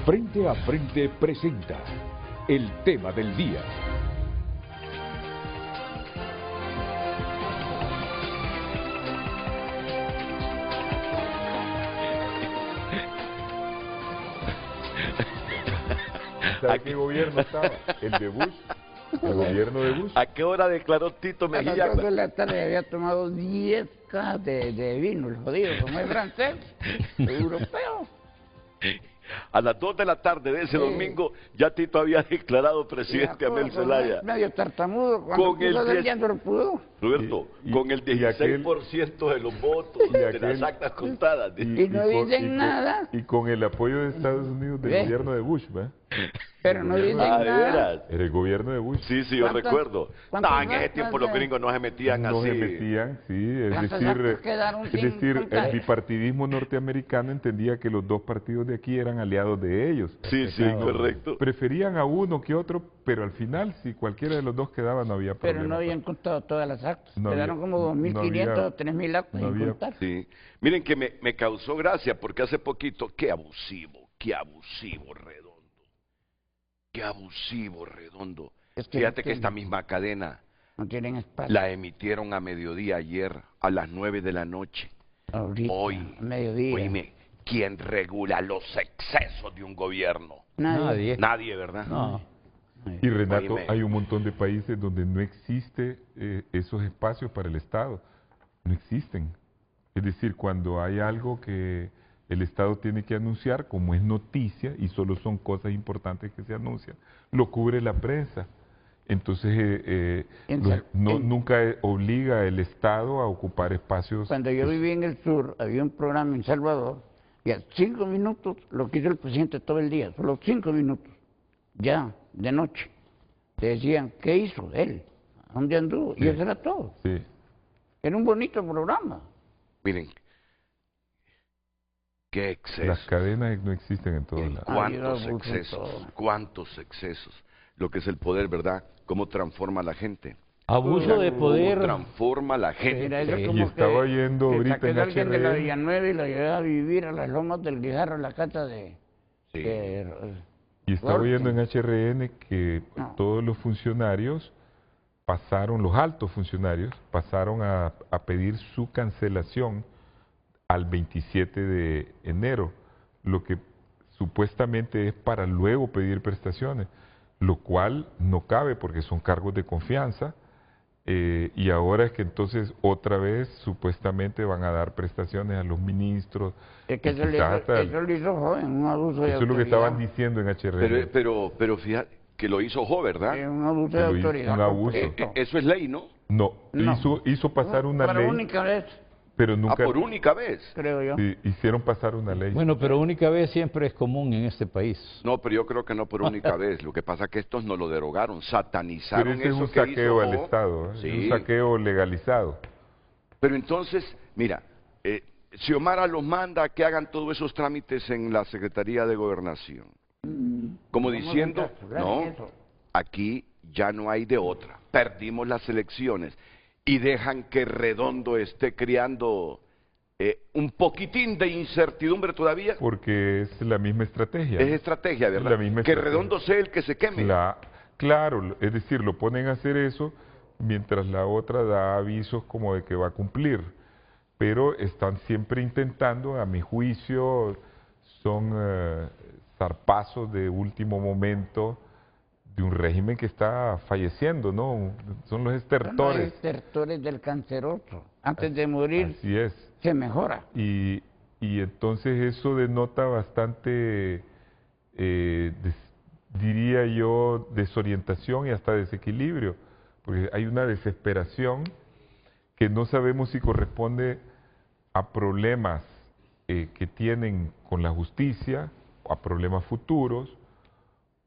Frente a Frente presenta el tema del día. ¿Sabe qué gobierno estaba? El de Bush. El gobierno de Bush. ¿A qué hora declaró Tito A las Mejía? 2 de la tarde había tomado 10 cajas de vino, el jodido, como es francés, europeo. A las 2 de la tarde de ese domingo ya Tito había declarado presidente a Abel Zelaya. Medio tartamudo, cuando Con el puso 10 ya no lo pudo. Roberto, Y- con el y aquel- 16% de los votos y de aquel- las actas contadas. Y no dicen nada. Y con el apoyo de Estados Unidos del ¿Ve? gobierno de Bush, ¿verdad? Pero no dicen Ah, ¿de nada. veras? Era el gobierno de Bush. Sí, sí, yo ¿Cuántas- recuerdo. cuántas No, en ese actas tiempo los de- gringos no se metían No así. se metían, sí, es ¿Cuántas decir, actas quedaron sin el contar? bipartidismo norteamericano entendía que los dos partidos de aquí eran aliados de ellos. Sí, sí, correcto. Preferían a uno que otro, pero al final, si cualquiera de los dos quedaba, no había problema. Pero no habían contado todas las actas. No Quedaron había- como 2.500 no o 3.000 actas no sin había- contar. Sí. Miren que me causó gracia porque hace poquito, qué abusivo, Redondo. Qué abusivo, Redondo. Es que Fíjate no que esta tienen- misma cadena No tienen espacio. la emitieron a mediodía ayer, a las 9 de la noche. Ahorita, Hoy, a mediodía. oíme, ¿quién regula los excesos de un gobierno? Nadie. Nadie, ¿verdad? No. Y Renato, Oíme. hay un montón de países donde no existe esos espacios para el Estado. No existen. Es decir, cuando hay algo que el Estado tiene que anunciar, como es noticia, y solo son cosas importantes que se anuncian, lo cubre la prensa. Entonces, nunca obliga el Estado a ocupar espacios. Cuando yo vivía en el sur, había un programa en Salvador, y a 5 minutos lo que hizo el presidente todo el día, solo 5 minutos, ya, de noche. Te decían, ¿qué hizo él? ¿A dónde anduvo? Y Sí. eso era todo. Sí. Era un bonito programa. Miren, qué Las excesos. cadenas no existen en todos Miren, lados. cuántos Ay, yo excesos, todo. cuántos excesos. Lo que es el poder, ¿verdad? Cómo transforma a la gente. Abuso de Cómo poder. transforma a la gente. Era eso Sí. como Y estaba que- yendo que ahorita saqué en a alguien de la HRN. Villanueva y lo llevé a vivir a las lomas del Guijarro, en la casa de... Sí. Y estaba Golpe. oyendo en HRN que No. todos los funcionarios pasaron, los altos funcionarios, pasaron a pedir su cancelación al 27 de enero, lo que supuestamente es para luego pedir prestaciones, lo cual no cabe porque son cargos de confianza, y ahora es que entonces otra vez supuestamente van a dar prestaciones a los ministros. Es que y eso, le quizás hizo, hasta- eso lo hizo joven, un abuso de eso es lo que autoridad. estaban diciendo en HRN. Pero fíjate que lo hizo Jo, ¿verdad? Un abuso Que de lo hizo, autoridad. un abuso. completo. Eso es ley, ¿no? No, No. hizo pasar una Por ley, única vez, pero nunca por única vez. creo yo. sí, hicieron pasar una ley. Bueno, pero única vez siempre es común en este país. No, pero yo creo que no por única vez. Lo que pasa es que estos no lo derogaron, Pero satanizaron ese es eso un que saqueo hizo al Jo. Estado, Sí. un saqueo legalizado. Pero entonces, mira, Xiomara los manda a que hagan todos esos trámites en la Secretaría de Gobernación. Como Vamos a diciendo, encapsular no, en eso. aquí ya no hay de otra. Perdimos las elecciones y dejan que Redondo esté creando un poquitín de incertidumbre todavía. Porque es la misma estrategia. Es estrategia, Es ¿verdad? la misma Que estrategia. Redondo sea el que se queme. Claro, es decir, lo ponen a hacer eso mientras la otra da avisos como de que va a cumplir. Pero están siempre intentando, a mi juicio, son zarpazos de último momento de un régimen que está falleciendo, ¿no? Son los Son los estertores. estertores del canceroso. Antes de morir, Así es. se mejora. Y entonces eso denota bastante, diría yo, desorientación y hasta desequilibrio, porque hay una desesperación que no sabemos si corresponde a problemas que tienen con la justicia, a problemas futuros,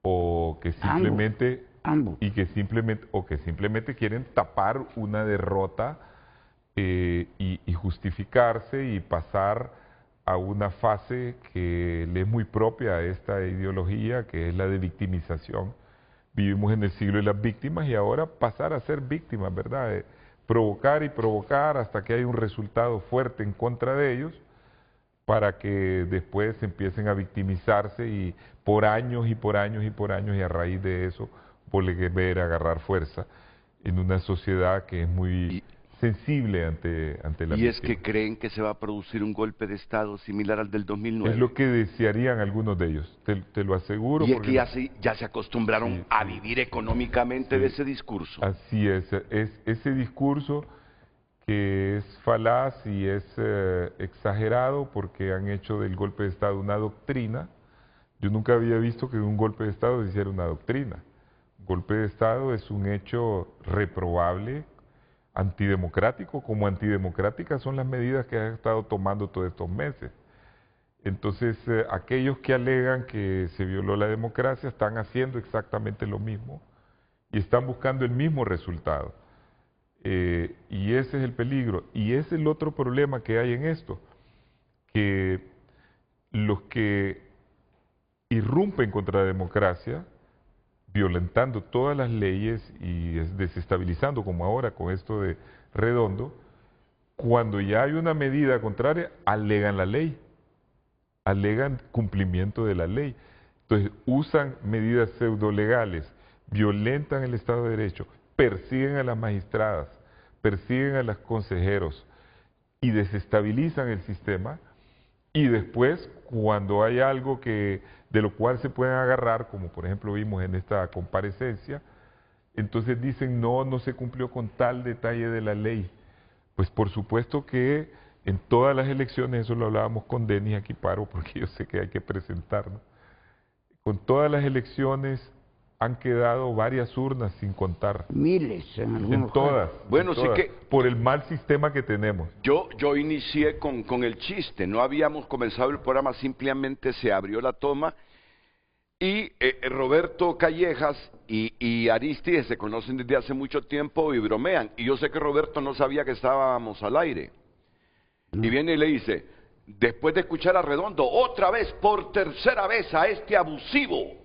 o que simplemente Ambos. y que simplemente quieren tapar una derrota y justificarse y pasar a una fase que le es muy propia a esta ideología, que es la de victimización. Vivimos en el siglo de las víctimas y ahora pasar a ser víctimas, ¿verdad? Provocar y provocar hasta que hay un resultado fuerte en contra de ellos, para que después empiecen a victimizarse y por años y por años y por años, y a raíz de eso volver a agarrar fuerza en una sociedad que es muy sensible ante la Y es víctima. que creen que se va a producir un golpe de Estado similar al del 2009. Es lo que desearían algunos de ellos, te lo aseguro. Y es porque que ya se acostumbraron Sí, a sí. vivir económicamente de ese discurso. Así es ese discurso que es falaz y es exagerado porque han hecho del golpe de Estado una doctrina. Yo nunca había visto que un golpe de Estado se hiciera una doctrina. Un golpe de Estado es un hecho reprobable, antidemocrático, como antidemocráticas son las medidas que han estado tomando todos estos meses. Entonces, aquellos que alegan que se violó la democracia están haciendo exactamente lo mismo y están buscando el mismo resultado. Y ese es el peligro. Y ese es el otro problema que hay en esto, que los que irrumpen contra la democracia, violentando todas las leyes y desestabilizando, como ahora con esto de Redondo, cuando ya hay una medida contraria, alegan la ley, alegan cumplimiento de la ley. Entonces usan medidas pseudolegales, violentan el Estado de Derecho, persiguen a las magistradas, persiguen a los consejeros y desestabilizan el sistema. Y después, cuando hay algo de lo cual se pueden agarrar, como por ejemplo vimos en esta comparecencia, entonces dicen no se cumplió con tal detalle de la ley. Pues por supuesto que en todas las elecciones, eso lo hablábamos con Denis aquí paro, porque yo sé que hay que presentarnos, con todas las elecciones han quedado varias urnas sin contar. Miles en algunos En todas. casos. Bueno, en sí todas, que- por el mal sistema que tenemos. Yo inicié con el chiste, no habíamos comenzado el programa, simplemente se abrió la toma y Roberto Callejas y Aristides se conocen desde hace mucho tiempo y bromean. Y yo sé que Roberto no sabía que estábamos al aire. Y viene y le dice, después de escuchar a Redondo, otra vez, por tercera vez a este abusivo.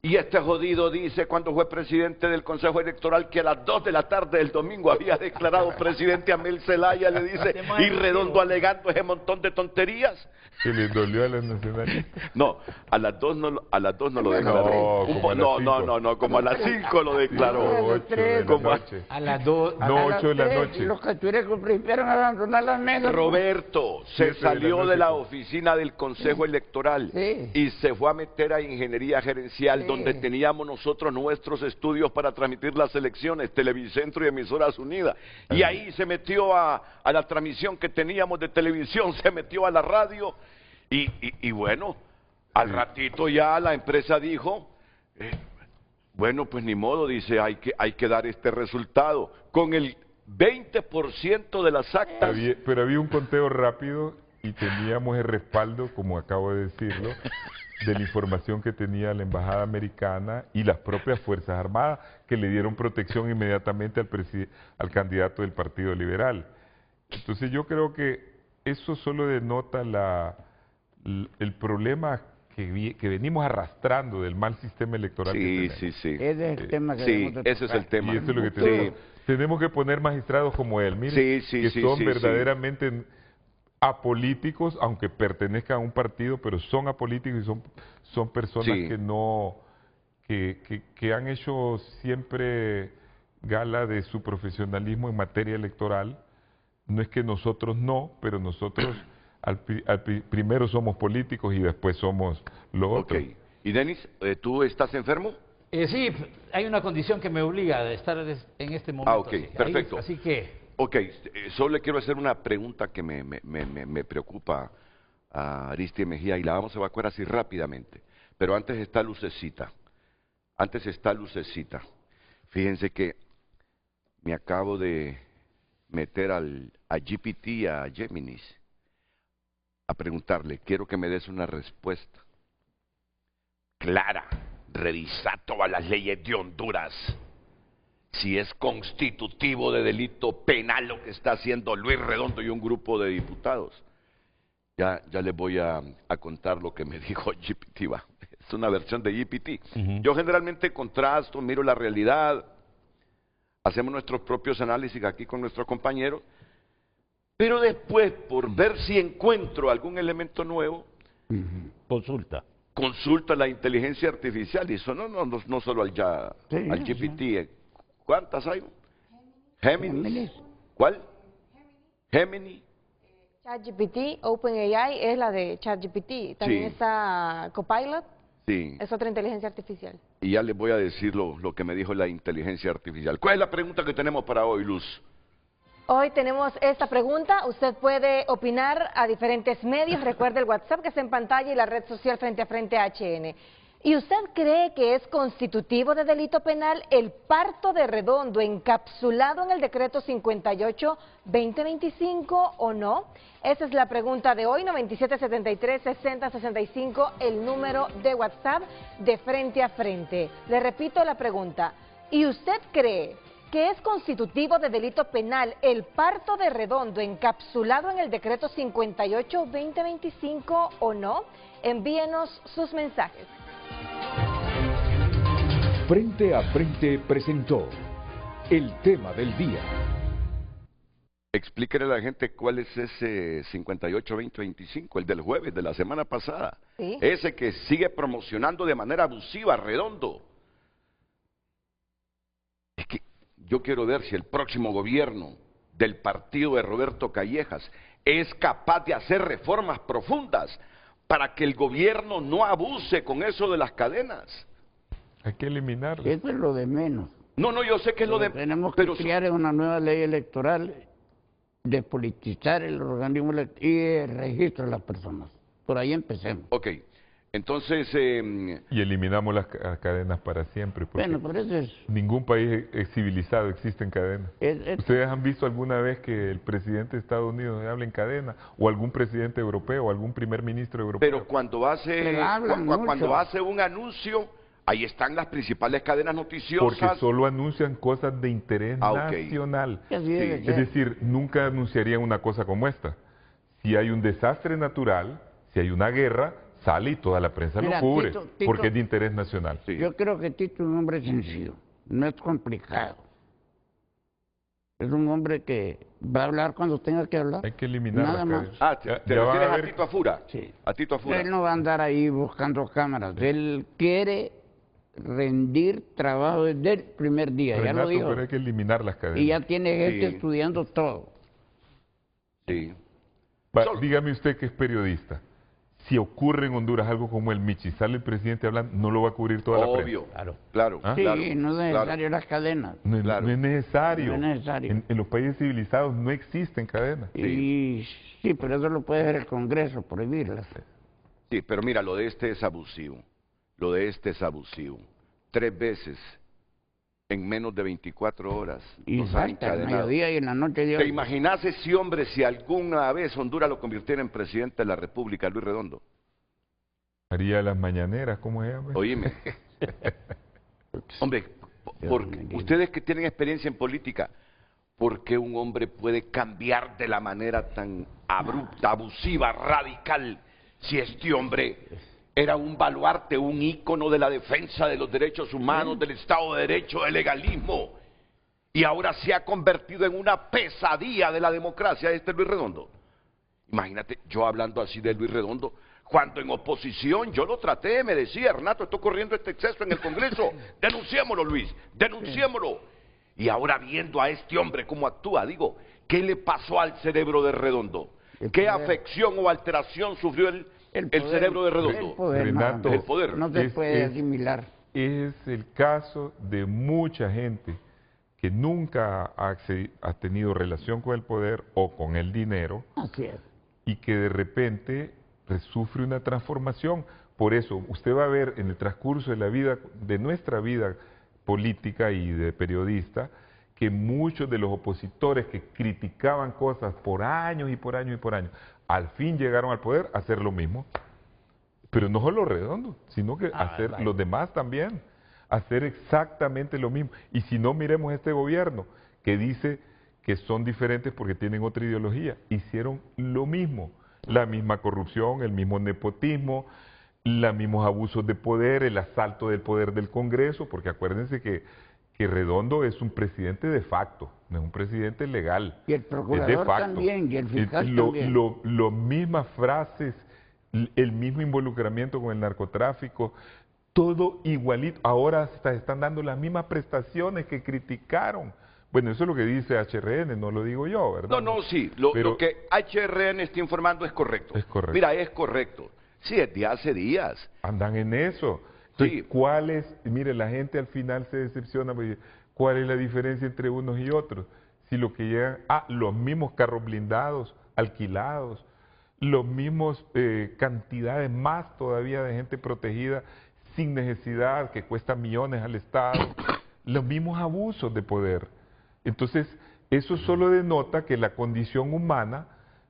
Y este jodido dice, cuando fue presidente del Consejo Electoral, que a las 2 de la tarde del domingo había declarado presidente a Mel Zelaya, le dice, y Redondo alegando ese montón de tonterías. Que les dolió a los nacionalistas. No, a las 2 no, a las 2 no lo No, declaró. como a las 5. No, como a las 5 lo declaró. 8 de la Como a- noche. A las 2. No, A las 8 de la 3, noche. Los caturecos prefirieron abandonar las mesas. Roberto se 7 de la salió noche. de la oficina del Consejo Electoral Sí. y se fue a meter a Ingeniería Gerencial, Sí. donde teníamos nosotros nuestros estudios para transmitir las elecciones, Televicentro y Emisoras Unidas. Y ahí se metió a la transmisión que teníamos de televisión, se metió a la radio y bueno, al ratito ya la empresa dijo, bueno, pues ni modo, dice, hay que dar este resultado. Con el 20% de las actas. Pero había un conteo rápido y teníamos el respaldo, como acabo de decirlo, de la información que tenía la Embajada Americana y las propias Fuerzas Armadas, que le dieron protección inmediatamente al candidato del Partido Liberal. Entonces yo creo que eso solo denota el problema que venimos arrastrando del mal sistema electoral que Sí, tenemos. sí, sí. Ese es el tema que Sí, debemos de ese es tocar. el tema. Y eso es lo que Sí. tenemos que poner magistrados como él, mire, Sí, sí, que sí, son sí, verdaderamente apolíticos, aunque pertenezcan a un partido, pero son apolíticos y son personas Sí. que no que han hecho siempre gala de su profesionalismo en materia electoral. No es que nosotros no, pero nosotros primero somos políticos y después somos lo Ok. otro. Y Denis, ¿tú estás enfermo? Sí, hay una condición que me obliga a estar en este momento. ok, así. perfecto. Así que, Ok, solo le quiero hacer una pregunta que me preocupa a Aristides Mejía y la vamos a evacuar así rápidamente. Pero antes está Lucecita. Fíjense que me acabo de meter a GPT, a Géminis, a preguntarle, quiero que me des una respuesta clara, revisa todas las leyes de Honduras, si es constitutivo de delito penal lo que está haciendo Luis Redondo y un grupo de diputados. Ya les voy a contar lo que me dijo GPT. Va. Es una versión de GPT. Yo generalmente contrasto, miro la realidad, hacemos nuestros propios análisis aquí con nuestros compañeros, Pero después, por ver si encuentro algún elemento nuevo, Consulta. consulta la inteligencia artificial. Y eso no solo al GPT. ¿Cuántas hay? Géminis. ¿Cuál? Gemini. ChatGPT, OpenAI es la de ChatGPT. También Sí. está Copilot, Sí. es otra inteligencia artificial. Y ya les voy a decir lo que me dijo la inteligencia artificial. ¿Cuál es la pregunta que tenemos para hoy, Luz? Hoy tenemos esta pregunta. Usted puede opinar a diferentes medios. Recuerde el WhatsApp que está en pantalla y la red social Frente a Frente HN. ¿Y usted cree que es constitutivo de delito penal el parto de Redondo encapsulado en el decreto 58-2025 o no? Esa es la pregunta de hoy, 9773-6065, el número de WhatsApp de Frente a Frente. Le repito la pregunta. ¿Y usted cree que es constitutivo de delito penal el parto de Redondo encapsulado en el decreto 58-2025 o no? Envíenos sus mensajes. Frente a Frente presentó el tema del día. Explíquele a la gente cuál es ese 58-2025, el del jueves de la semana pasada. Sí. Ese que sigue promocionando de manera abusiva Redondo. Es que yo quiero ver si el próximo gobierno del partido de Roberto Callejas es capaz de hacer reformas profundas para que el gobierno no abuse con eso de las cadenas. Hay que eliminarlo. Eso es lo de menos. No, yo sé que es lo de... Tenemos que pero crear una nueva ley electoral, despolitizar el organismo y el registro de las personas. Por ahí empecemos. Ok, entonces... Y eliminamos las cadenas para siempre, porque Bueno, por eso es... ningún país civilizado existe en cadena. es- ¿Ustedes han visto alguna vez que el presidente de Estados Unidos habla en cadena? ¿O algún presidente europeo, o algún primer ministro europeo? pero cuando hace, Pero hablan mucho. cuando hace un anuncio, ahí están las principales cadenas noticiosas. Porque solo anuncian cosas de interés Ok. nacional. Así debe Sí. ser. Es decir, nunca anunciarían una cosa como esta. Si hay un desastre natural, si hay una guerra, sale y toda la prensa Mira, lo cubre, Tito, porque es de interés nacional. Sí. Yo creo que Tito es un hombre sencillo, no es complicado. Es un hombre que va a hablar cuando tenga que hablar. Hay que eliminar Nada las más. cadenas. Ah, Ya- ¿te ya van refieres a a ver- Tito Afura? Sí. A Tito Afura. Él no va a andar ahí buscando cámaras. Él quiere rendir trabajo desde el primer día, ya lo Renato, dijo. pero hay que eliminar las cadenas. Y ya tiene gente Sí. estudiando todo. Sí. Solo- Dígame usted que es periodista. Si ocurre en Honduras algo como el Michi, sale el presidente hablando, no lo va a cubrir toda la Obvio. prensa. Claro. Claro. ¿Ah? Sí, claro, no es claro. necesario las cadenas. No, Claro. no es necesario. No es necesario. En los países civilizados no existen cadenas. Y sí, pero eso lo puede hacer el Congreso, prohibirlas. Sí, pero mira, lo de este es abusivo. Lo de este es abusivo. 3 veces en menos de 24 horas. Y nos han salta al encadenado. mediodía y en la noche Dios. ¿Te imaginas ese hombre si alguna vez Honduras lo convirtiera en presidente de la República, Luis Redondo? Haría las mañaneras, ¿cómo se llama? Oíme. Hombre, porque ustedes que tienen experiencia en política, ¿por qué un hombre puede cambiar de la manera tan abrupta, abusiva, radical, si este hombre era un baluarte, un ícono de la defensa de los derechos humanos, del Estado de Derecho, del legalismo, y ahora se ha convertido en una pesadilla de la democracia este Luis Redondo? Imagínate, yo hablando así de Luis Redondo, cuando en oposición yo lo traté, me decía, Renato, está ocurriendo este exceso en el Congreso, denunciémoslo, Luis, denunciémoslo. Y ahora viendo a este hombre cómo actúa, digo, ¿qué le pasó al cerebro de Redondo? El ¿Qué poder. afección o alteración sufrió el poder, cerebro de El Redondo? poder, Renato, no, el poder. no se es- puede es- asimilar. Es el caso de mucha gente que nunca ha tenido relación con el poder o con el dinero Así es. y que de repente pues, sufre una transformación. Por eso, usted va a ver en el transcurso de la vida, de nuestra vida política y de periodista, que muchos de los opositores que criticaban cosas por años y por años y por años, al fin llegaron al poder a hacer lo mismo. Pero no solo Redondo, sino que hacer vale. los demás también, hacer exactamente lo mismo. Y si no, miremos este gobierno que dice que son diferentes porque tienen otra ideología, hicieron lo mismo, la misma corrupción, el mismo nepotismo, los mismos abusos de poder, el asalto del poder del Congreso, porque acuérdense que que Redondo es un presidente de facto, no es un presidente legal. Y el es de procurador facto. también, y el fiscal también. Lo mismas frases, el mismo involucramiento con el narcotráfico, todo igualito. Ahora hasta están dando las mismas prestaciones que criticaron. Bueno, eso es lo que dice HRN, no lo digo yo, ¿verdad? No, sí, Pero lo que HRN está informando es correcto. Es correcto. Mira, es correcto. Sí, es de hace días. andan en eso. Entonces, Sí. ¿cuál es? Mire, la gente al final se decepciona, porque ¿cuál es la diferencia entre unos y otros? Si lo que llegan, los mismos carros blindados, alquilados, los mismos cantidades más todavía de gente protegida sin necesidad, que cuesta millones al Estado, los mismos abusos de poder. Entonces, eso solo denota que la condición humana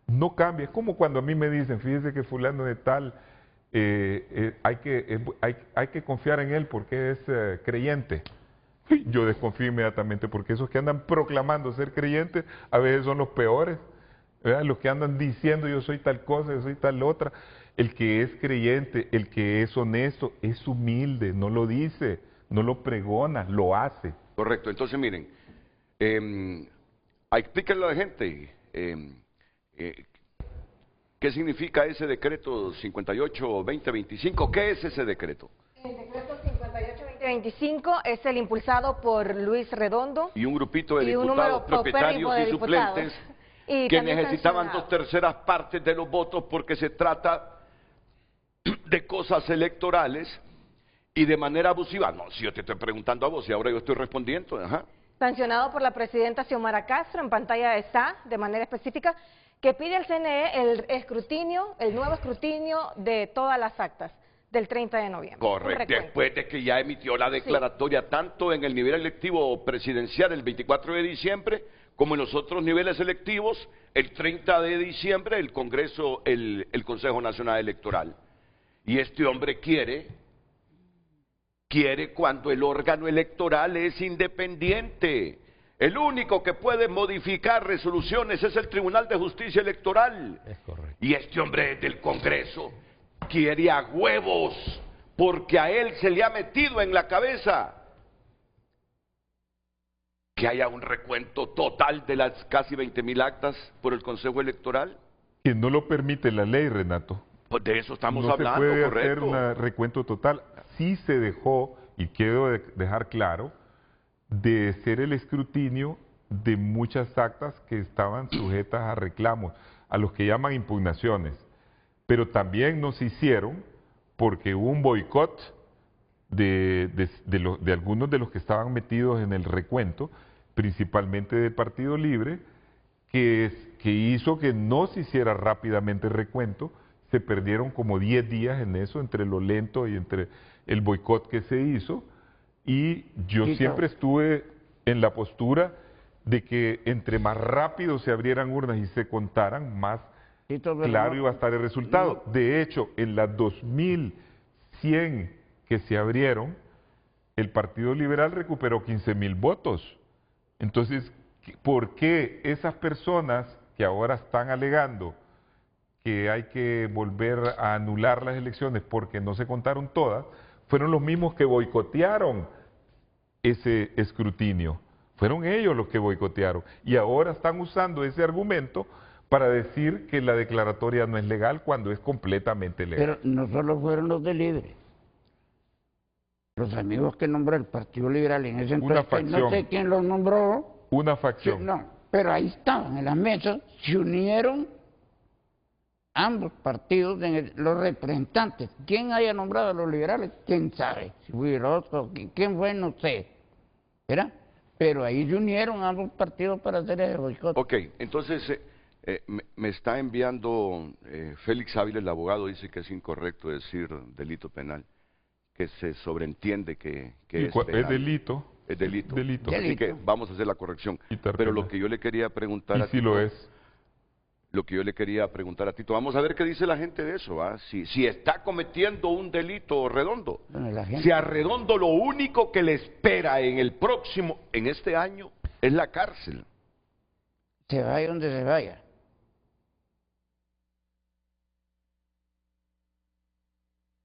no cambia. Es como cuando a mí me dicen, fíjese que fulano de tal, hay que confiar en él porque es creyente. Yo desconfío inmediatamente, porque esos que andan proclamando ser creyentes a veces son los peores, ¿verdad? Los que andan diciendo yo soy tal cosa, yo soy tal otra. El que es creyente, el que es honesto, es humilde, no lo dice, no lo pregona, lo hace. Correcto. Entonces, miren, explíquenle a la gente qué significa ese decreto 58-2025. ¿Qué es ese decreto? El decreto 58-2025 es el impulsado por Luis Redondo. Y un grupito de Y un diputados, número propietarios paupérrimo de y diputados. suplentes Y que también necesitaban sancionados. 2/3 partes de los votos porque se trata de cosas electorales y de manera abusiva. No, si yo te estoy preguntando a vos y ahora yo estoy respondiendo, ajá. Sancionado por la presidenta Xiomara Castro, en pantalla está, de manera específica, que pide al CNE el nuevo escrutinio de todas las actas del 30 de noviembre. Un Correcto, recuento. después de que ya emitió la declaratoria tanto en el nivel electivo presidencial el 24 de diciembre como en los otros niveles electivos el 30 de diciembre el Congreso, el Consejo Nacional Electoral. Y este hombre quiere cuando el órgano electoral es independiente. El único que puede modificar resoluciones es el Tribunal de Justicia Electoral. Es correcto. Y este hombre del Congreso quiere a huevos, porque a él se le ha metido en la cabeza que haya un recuento total de las casi 20,000 actas por el Consejo Electoral. Que no lo permite la ley, Renato. Pues de eso estamos no hablando, se puede hacer correcto. un recuento total. Sí se dejó, y quiero dejar claro, de ser el escrutinio de muchas actas que estaban sujetas a reclamos, a los que llaman impugnaciones. Pero también no se hicieron porque hubo un boicot de algunos de los que estaban metidos en el recuento, principalmente del Partido Libre, que hizo que no se hiciera rápidamente el recuento. Se perdieron como 10 días en eso, entre lo lento y entre el boicot que se hizo. Y yo siempre estuve en la postura de que entre más rápido se abrieran urnas y se contaran, más claro iba a estar el resultado. De hecho, en las 2,100 que se abrieron, el Partido Liberal recuperó 15,000 votos. Entonces, ¿por qué esas personas que ahora están alegando que hay que volver a anular las elecciones porque no se contaron todas, fueron los mismos que boicotearon ese escrutinio? Fueron ellos los que boicotearon y ahora están usando ese argumento para decir que la declaratoria no es legal cuando es completamente legal. Pero no solo fueron los de Libre. Los amigos que nombró el Partido Liberal en ese entonces, no sé quién los nombró. Una facción. No, pero ahí estaban en las mesas, se unieron ambos partidos, los representantes. ¿Quién haya nombrado a los liberales? ¿Quién sabe? Si fue Orozco, quién fue, no sé. ¿Verdad? Pero ahí se unieron ambos partidos para hacer ese boicot. Ok, entonces me está enviando Félix Ávila, el abogado, dice que es incorrecto decir delito penal, que se sobreentiende que es penal. Es delito. Es delito. Delito. Así que vamos a hacer la corrección. Pero lo que yo le quería preguntar a Tito, lo es. Lo que yo le quería preguntar a Tito, vamos a ver qué dice la gente de eso, ¿ah? Si está cometiendo un delito Redondo. Bueno, Si a Redondo lo único que le espera en este año, es la cárcel. Se vaya donde se vaya.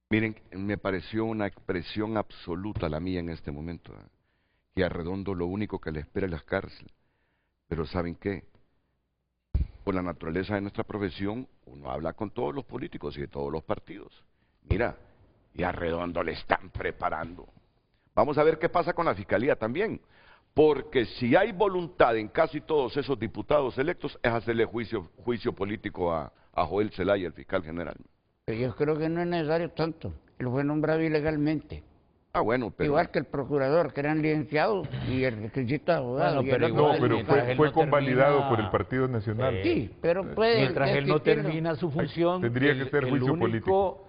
Miren, me pareció una expresión absoluta la mía en este momento, ¿eh? y a Redondo lo único que le espera es la cárcel. Pero ¿saben qué? Por la naturaleza de nuestra profesión, uno habla con todos los políticos y de todos los partidos. Mira, y a Redondo le están preparando. Vamos a ver qué pasa con la Fiscalía también. Porque si hay voluntad en casi todos esos diputados electos, es hacerle juicio político a Joel Zelaya, el fiscal general. Pero yo creo que no es necesario tanto. Él fue nombrado ilegalmente. Ah, bueno, pero... Igual que el procurador, que eran licenciados, y el requisito de abogado. Bueno, pero y el igual, No, otro pero mientras fue, él fue no convalidado termina- por el Partido Nacional. Sí, pero puede... Mientras él no existirlo. termina su función, Tendría que ser juicio único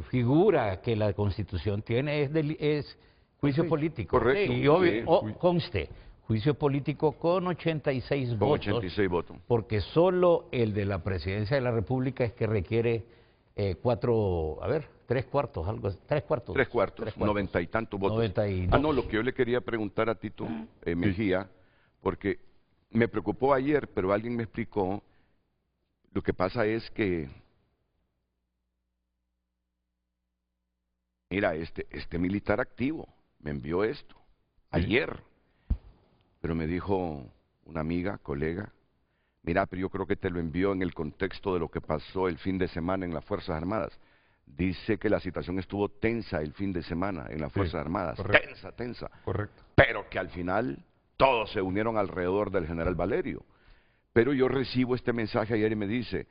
figura que la Constitución tiene es juicio político. Correcto, Y sí. conste, juicio político con 86 Con votos. 86 votos. Porque solo el de la Presidencia de la República es que requiere tres cuartos, algo así, tres cuartos. 90 y tantos votos. 92. Ah, no, lo que yo le quería preguntar a Tito Mejía, porque me preocupó ayer, pero alguien me explicó, lo que pasa es que, mira, este militar activo me envió esto, ayer, pero me dijo una amiga, colega, mira, pero yo creo que te lo envió en el contexto de lo que pasó el fin de semana en las Fuerzas Armadas. Dice que la situación estuvo tensa el fin de semana en las Fuerzas Armadas. correcto. Tensa. Correcto. Pero que al final todos se unieron alrededor del general Valerio. Pero yo recibo este mensaje ayer y me dice,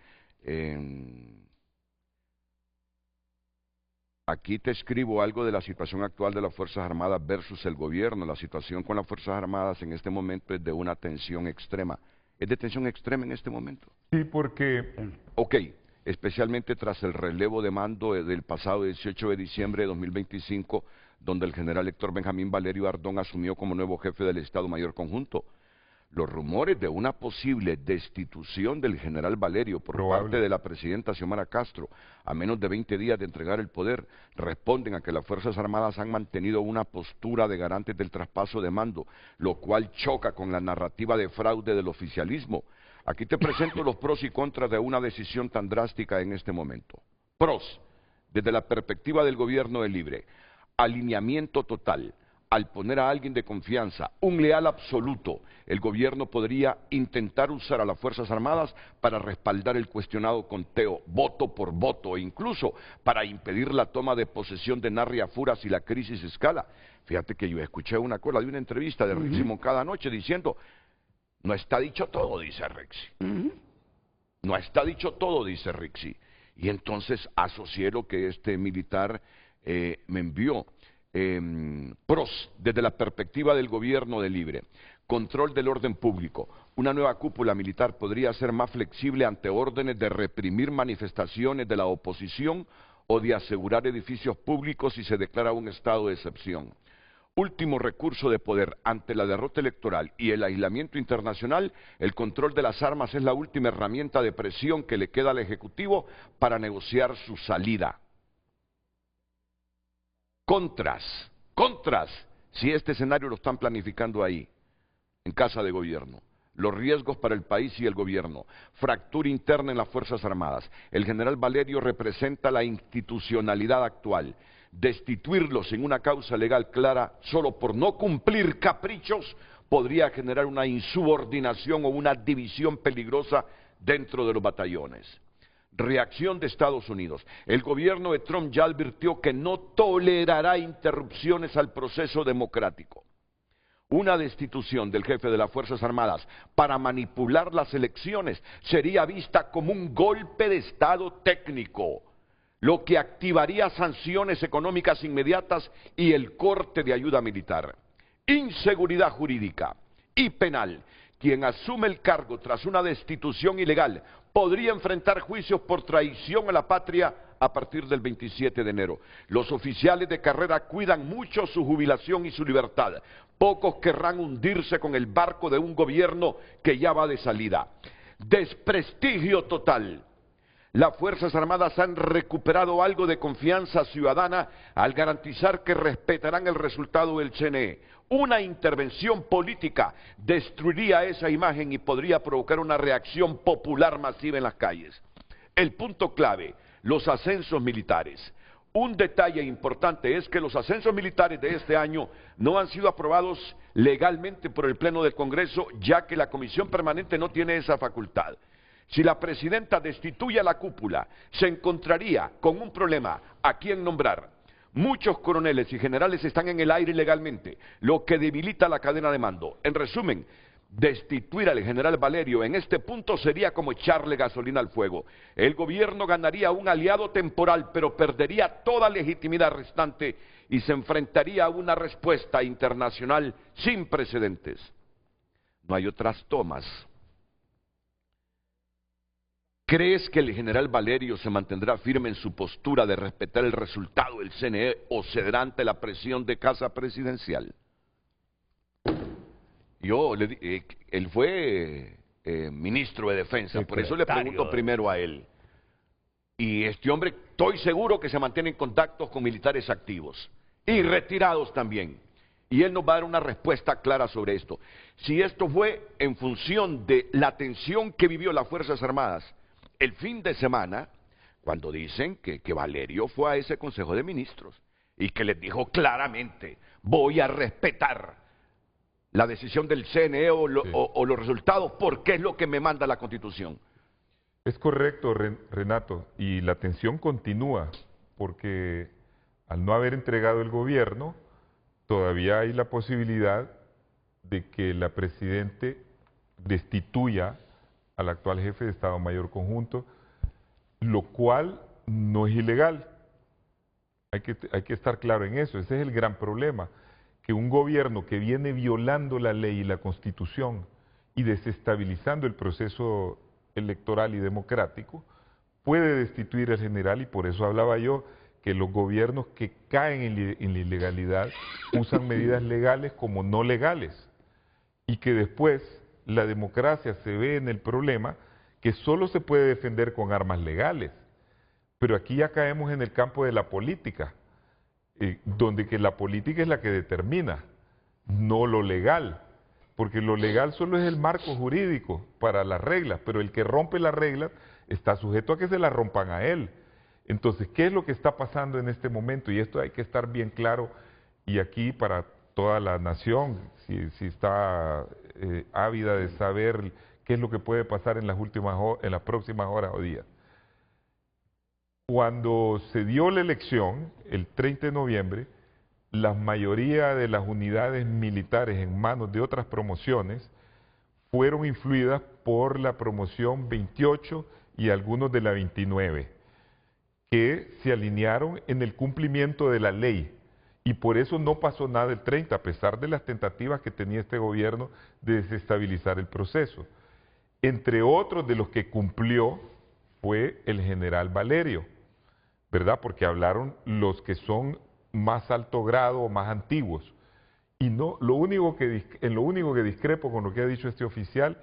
aquí te escribo algo de la situación actual de las Fuerzas Armadas versus el gobierno. La situación con las Fuerzas Armadas en este momento es de una tensión extrema. ¿Es de tensión extrema en este momento? Sí, porque Ok, especialmente tras el relevo de mando del pasado 18 de diciembre de 2025, donde el general Héctor Benjamín Valerio Ardón asumió como nuevo jefe del Estado Mayor Conjunto. Los rumores de una posible destitución del general Valerio por parte de la presidenta Xiomara Castro, a menos de 20 días de entregar el poder, responden a que las Fuerzas Armadas han mantenido una postura de garantes del traspaso de mando, lo cual choca con la narrativa de fraude del oficialismo. Aquí te presento los pros y contras de una decisión tan drástica en este momento. Pros, desde la perspectiva del gobierno de Libre, alineamiento total. Al poner a alguien de confianza, un leal absoluto, el gobierno podría intentar usar a las Fuerzas Armadas para respaldar el cuestionado conteo, voto por voto, e incluso para impedir la toma de posesión de Narria Fura si la crisis escala. Fíjate que yo escuché una cola de una entrevista de Rexy Moncada anoche diciendo, no está dicho todo, dice Rexy. No está dicho todo, dice Rexy. Y entonces asocié lo que este militar me envió. Pros, desde la perspectiva del gobierno de Libre, control del orden público. Una nueva cúpula militar podría ser más flexible ante órdenes de reprimir manifestaciones de la oposición o de asegurar edificios públicos si se declara un estado de excepción. Último recurso de poder ante la derrota electoral y el aislamiento internacional, el control de las armas es la última herramienta de presión que le queda al Ejecutivo para negociar su salida. Contras, si este escenario lo están planificando ahí, en Casa de Gobierno. Los riesgos para el país y el gobierno, fractura interna en las Fuerzas Armadas. El general Valerio representa la institucionalidad actual. Destituirlo sin una causa legal clara, solo por no cumplir caprichos, podría generar una insubordinación o una división peligrosa dentro de los batallones. Reacción de Estados Unidos. El gobierno de Trump ya advirtió que no tolerará interrupciones al proceso democrático. Una destitución del jefe de las Fuerzas Armadas para manipular las elecciones sería vista como un golpe de Estado técnico, lo que activaría sanciones económicas inmediatas y el corte de ayuda militar. Inseguridad jurídica y penal. Quien asume el cargo tras una destitución ilegal podría enfrentar juicios por traición a la patria a partir del 27 de enero. Los oficiales de carrera cuidan mucho su jubilación y su libertad. Pocos querrán hundirse con el barco de un gobierno que ya va de salida. Desprestigio total. Las Fuerzas Armadas han recuperado algo de confianza ciudadana al garantizar que respetarán el resultado del CNE. Una intervención política destruiría esa imagen y podría provocar una reacción popular masiva en las calles. El punto clave, los ascensos militares. Un detalle importante es que los ascensos militares de este año no han sido aprobados legalmente por el Pleno del Congreso, ya que la Comisión Permanente no tiene esa facultad. Si la presidenta destituye a la cúpula, se encontraría con un problema a quién nombrar. Muchos coroneles y generales están en el aire ilegalmente, lo que debilita la cadena de mando. En resumen, destituir al general Valerio en este punto sería como echarle gasolina al fuego. El gobierno ganaría un aliado temporal, pero perdería toda legitimidad restante y se enfrentaría a una respuesta internacional sin precedentes. No hay otras tomas. ¿Crees que el general Valerio se mantendrá firme en su postura de respetar el resultado del CNE o cederá ante la presión de Casa Presidencial? Él fue ministro de Defensa, por eso le pregunto primero a él. Y este hombre, estoy seguro que se mantiene en contactos con militares activos y retirados también. Y él nos va a dar una respuesta clara sobre esto. Si esto fue en función de la tensión que vivió las Fuerzas Armadas el fin de semana, cuando dicen que Valerio fue a ese Consejo de Ministros y que les dijo claramente, voy a respetar la decisión del CNE o los resultados, porque es lo que me manda la Constitución. Es correcto, Renato, y la tensión continúa, porque al no haber entregado el gobierno, todavía hay la posibilidad de que la Presidente destituya al actual jefe de Estado Mayor Conjunto, lo cual no es ilegal. Hay que estar claro en eso, ese es el gran problema. Que un gobierno que viene violando la ley y la Constitución y desestabilizando el proceso electoral y democrático, puede destituir al general, y por eso hablaba yo que los gobiernos que caen en la ilegalidad usan medidas legales como no legales, y que después la democracia se ve en el problema que solo se puede defender con armas legales. Pero aquí ya caemos en el campo de la política, donde que la política es la que determina, no lo legal, porque lo legal solo es el marco jurídico para las reglas, pero el que rompe las reglas está sujeto a que se las rompan a él. Entonces, ¿qué es lo que está pasando en este momento? Y esto hay que estar bien claro, y aquí para toda la nación, si está ávida de saber qué es lo que puede pasar en las próximas horas o días. Cuando se dio la elección, el 30 de noviembre, la mayoría de las unidades militares en manos de otras promociones fueron influidas por la promoción 28 y algunos de la 29, que se alinearon en el cumplimiento de la ley. Y por eso no pasó nada el 30, a pesar de las tentativas que tenía este gobierno de desestabilizar el proceso. Entre otros de los que cumplió fue el general Valerio, ¿verdad? Porque hablaron los que son más alto grado o más antiguos. Y no, en lo único que discrepo con lo que ha dicho este oficial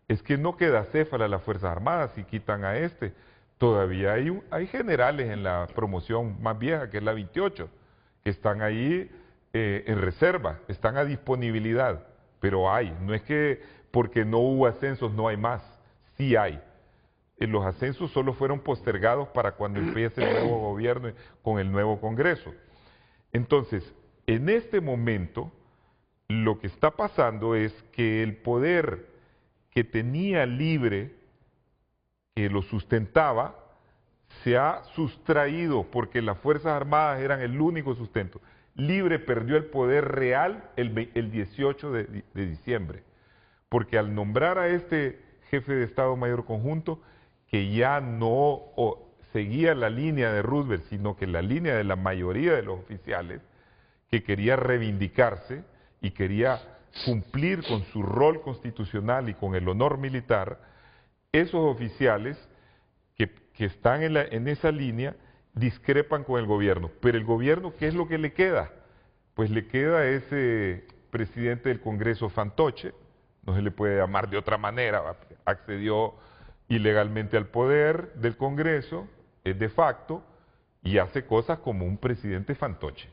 es que no queda céfala las Fuerzas Armadas si quitan a este. Todavía hay generales en la promoción más vieja, que es la 28, que están ahí en reserva, están a disponibilidad, pero hay. No es que porque no hubo ascensos no hay más, sí hay. Los ascensos solo fueron postergados para cuando empiece el nuevo gobierno con el nuevo Congreso. Entonces, en este momento, lo que está pasando es que el poder que tenía libre, que lo sustentaba, se ha sustraído porque las Fuerzas Armadas eran el único sustento. Libre perdió el poder real el 18 de diciembre, porque al nombrar a este jefe de Estado Mayor Conjunto, que ya no seguía la línea de Roosevelt, sino que la línea de la mayoría de los oficiales, que quería reivindicarse y quería cumplir con su rol constitucional y con el honor militar, esos oficiales que están en esa línea discrepan con el gobierno. Pero el gobierno, ¿qué es lo que le queda? Pues le queda a ese presidente del Congreso fantoche, no se le puede llamar de otra manera, accedió ilegalmente al poder del Congreso, es de facto, y hace cosas como un presidente fantoche.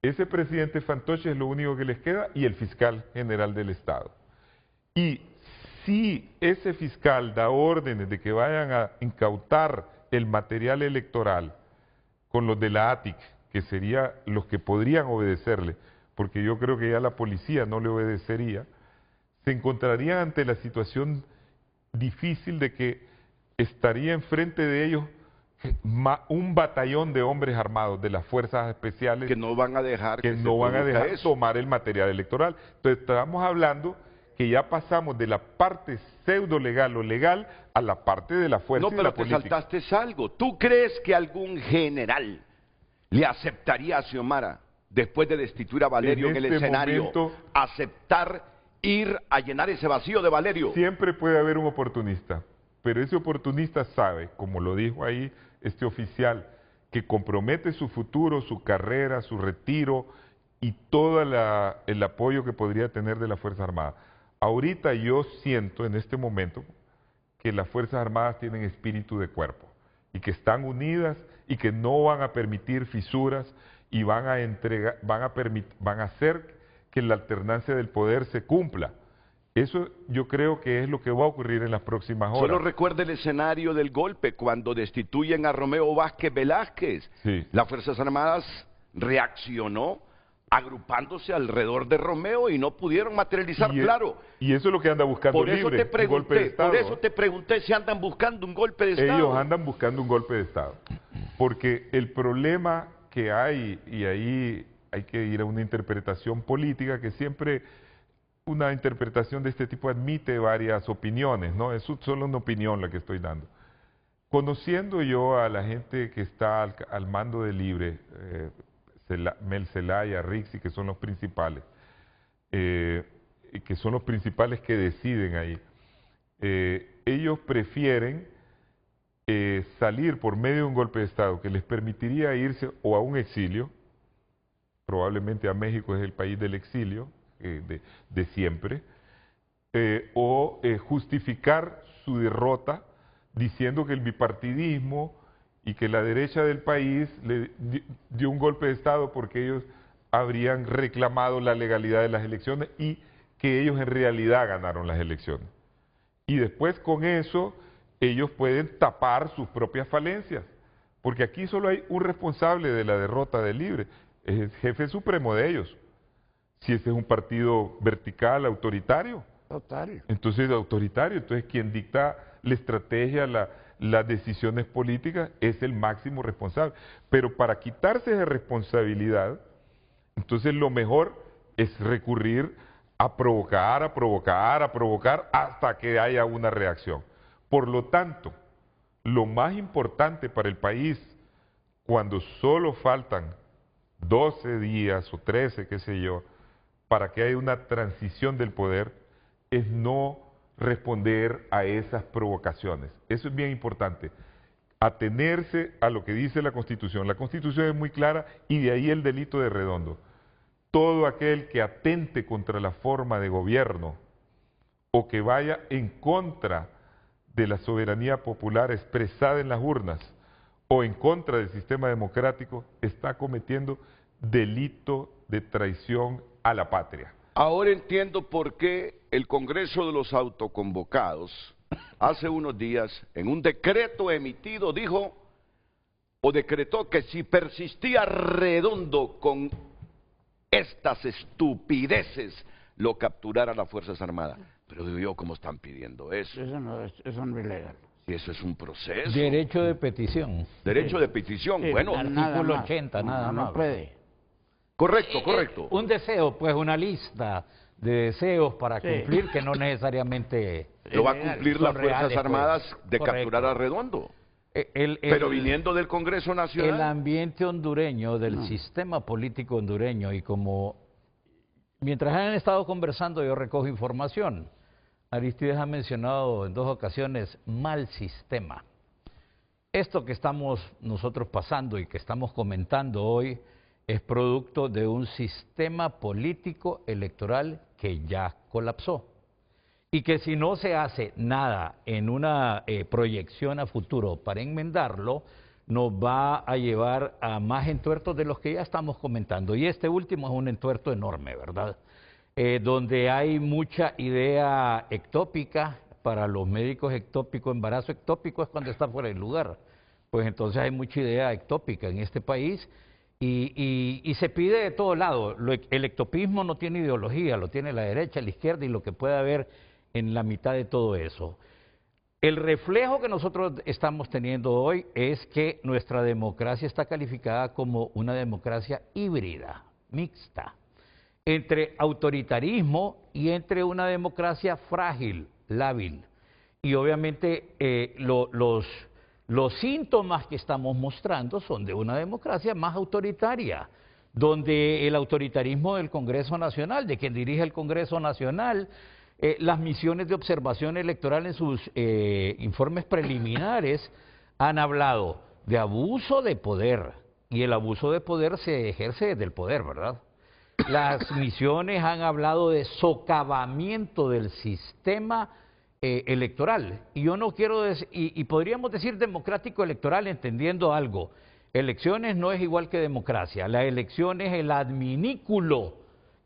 Ese presidente fantoche es lo único que les queda, y el fiscal general del Estado. Y si ese fiscal da órdenes de que vayan a incautar el material electoral con los de la ATIC, que serían los que podrían obedecerle, porque yo creo que ya la policía no le obedecería, se encontrarían ante la situación difícil de que estaría enfrente de ellos un batallón de hombres armados de las fuerzas especiales Que no van a dejar que se no van a produzca dejar eso. tomar el material electoral. Entonces estamos hablando que ya pasamos de la parte pseudo legal o legal a la parte de la fuerza No, y de pero la te política. saltaste algo. ¿Tú crees que algún general le aceptaría a Xiomara, después de destituir a Valerio en el este escenario, momento, aceptar ir a llenar ese vacío de Valerio? siempre puede haber un oportunista, pero ese oportunista sabe, como lo dijo ahí este oficial, que compromete su futuro, su carrera, su retiro y todo el apoyo que podría tener de la Fuerza Armada. Ahorita yo siento en este momento que las Fuerzas Armadas tienen espíritu de cuerpo y que están unidas y que no van a permitir fisuras y van a hacer que la alternancia del poder se cumpla. Eso yo creo que es lo que va a ocurrir en las próximas horas. Solo recuerda el escenario del golpe cuando destituyen a Romeo Vázquez Velázquez. Sí. Las Fuerzas Armadas reaccionó agrupándose alrededor de Romeo y no pudieron materializar, claro. Y eso es lo que anda buscando Por eso Libre, te un golpe de pregunté, Estado. por eso te pregunté si andan buscando un golpe de Estado. Ellos andan buscando un golpe de Estado. Porque el problema que hay, y ahí hay que ir a una interpretación política, que siempre una interpretación de este tipo admite varias opiniones, ¿no? Es solo una opinión la que estoy dando. Conociendo yo a la gente que está al mando de Libre, Mel Zelaya, Rixi, que son los principales, que deciden ahí, ellos prefieren salir por medio de un golpe de Estado que les permitiría irse o a un exilio, probablemente a México es el país del exilio de siempre, o justificar su derrota diciendo que el bipartidismo y que la derecha del país le dio un golpe de Estado porque ellos habrían reclamado la legalidad de las elecciones y que ellos en realidad ganaron las elecciones. Y después con eso ellos pueden tapar sus propias falencias, porque aquí solo hay un responsable de la derrota de Libre, es el jefe supremo de ellos. Si ese es un partido vertical, autoritario. Total. Entonces, autoritario. Entonces, quien dicta la estrategia, las decisiones políticas, es el máximo responsable. Pero para quitarse de responsabilidad, entonces lo mejor es recurrir a provocar, hasta que haya una reacción. Por lo tanto, lo más importante para el país, cuando solo faltan 12 días o 13, qué sé yo, para que haya una transición del poder, es no responder a esas provocaciones. Eso es bien importante. Atenerse a lo que dice la Constitución. La Constitución es muy clara y de ahí el delito de Redondo. Todo aquel que atente contra la forma de gobierno o que vaya en contra de la soberanía popular expresada en las urnas o en contra del sistema democrático está cometiendo delito de traición a la patria. Ahora entiendo por qué el Congreso de los Autoconvocados hace unos días, en un decreto emitido, dijo o decretó que si persistía Redondo con estas estupideces, lo capturara las Fuerzas Armadas. Pero digo yo, ¿cómo están pidiendo eso? Eso no es ilegal. Si eso es un proceso. Derecho de petición. Derecho de petición, Sí, bueno. Artículo más. 80, nada No más. puede. Correcto, correcto. Un deseo, pues una lista de deseos para Sí. cumplir que no necesariamente Lo va a cumplir son las Fuerzas reales, pues. Armadas de Correcto. capturar a Redondo. El- Pero viniendo del Congreso el Nacional. ambiente hondureño, del sistema político hondureño, y como mientras han estado conversando yo recojo información. Aristides ha mencionado en 2 ocasiones mal sistema. Esto que estamos nosotros pasando y que estamos comentando hoy es producto de un sistema político electoral que ya colapsó. Y que si no se hace nada en una proyección a futuro para enmendarlo, nos va a llevar a más entuertos de los que ya estamos comentando. Y este último es un entuerto enorme, ¿verdad? Donde hay mucha idea ectópica. Para los médicos ectópico, embarazo ectópico es cuando está fuera del lugar. pues entonces hay mucha idea ectópica en este país y se pide de todo lado. El ectopismo no tiene ideología, lo tiene la derecha, la izquierda y lo que pueda haber en la mitad de todo eso. El reflejo que nosotros estamos teniendo hoy es que nuestra democracia está calificada como una democracia híbrida, mixta, entre autoritarismo y entre una democracia frágil, lábil. Y obviamente los síntomas que estamos mostrando son de una democracia más autoritaria, donde el autoritarismo del Congreso Nacional, de quien dirige el Congreso Nacional, las misiones de observación electoral en sus informes preliminares han hablado de abuso de poder, y el abuso de poder se ejerce desde el poder, ¿verdad? Las misiones han hablado de socavamiento del sistema electoral, y yo no quiero decir, y podríamos decir democrático electoral entendiendo algo. Elecciones no es igual que democracia, la elección es el adminículo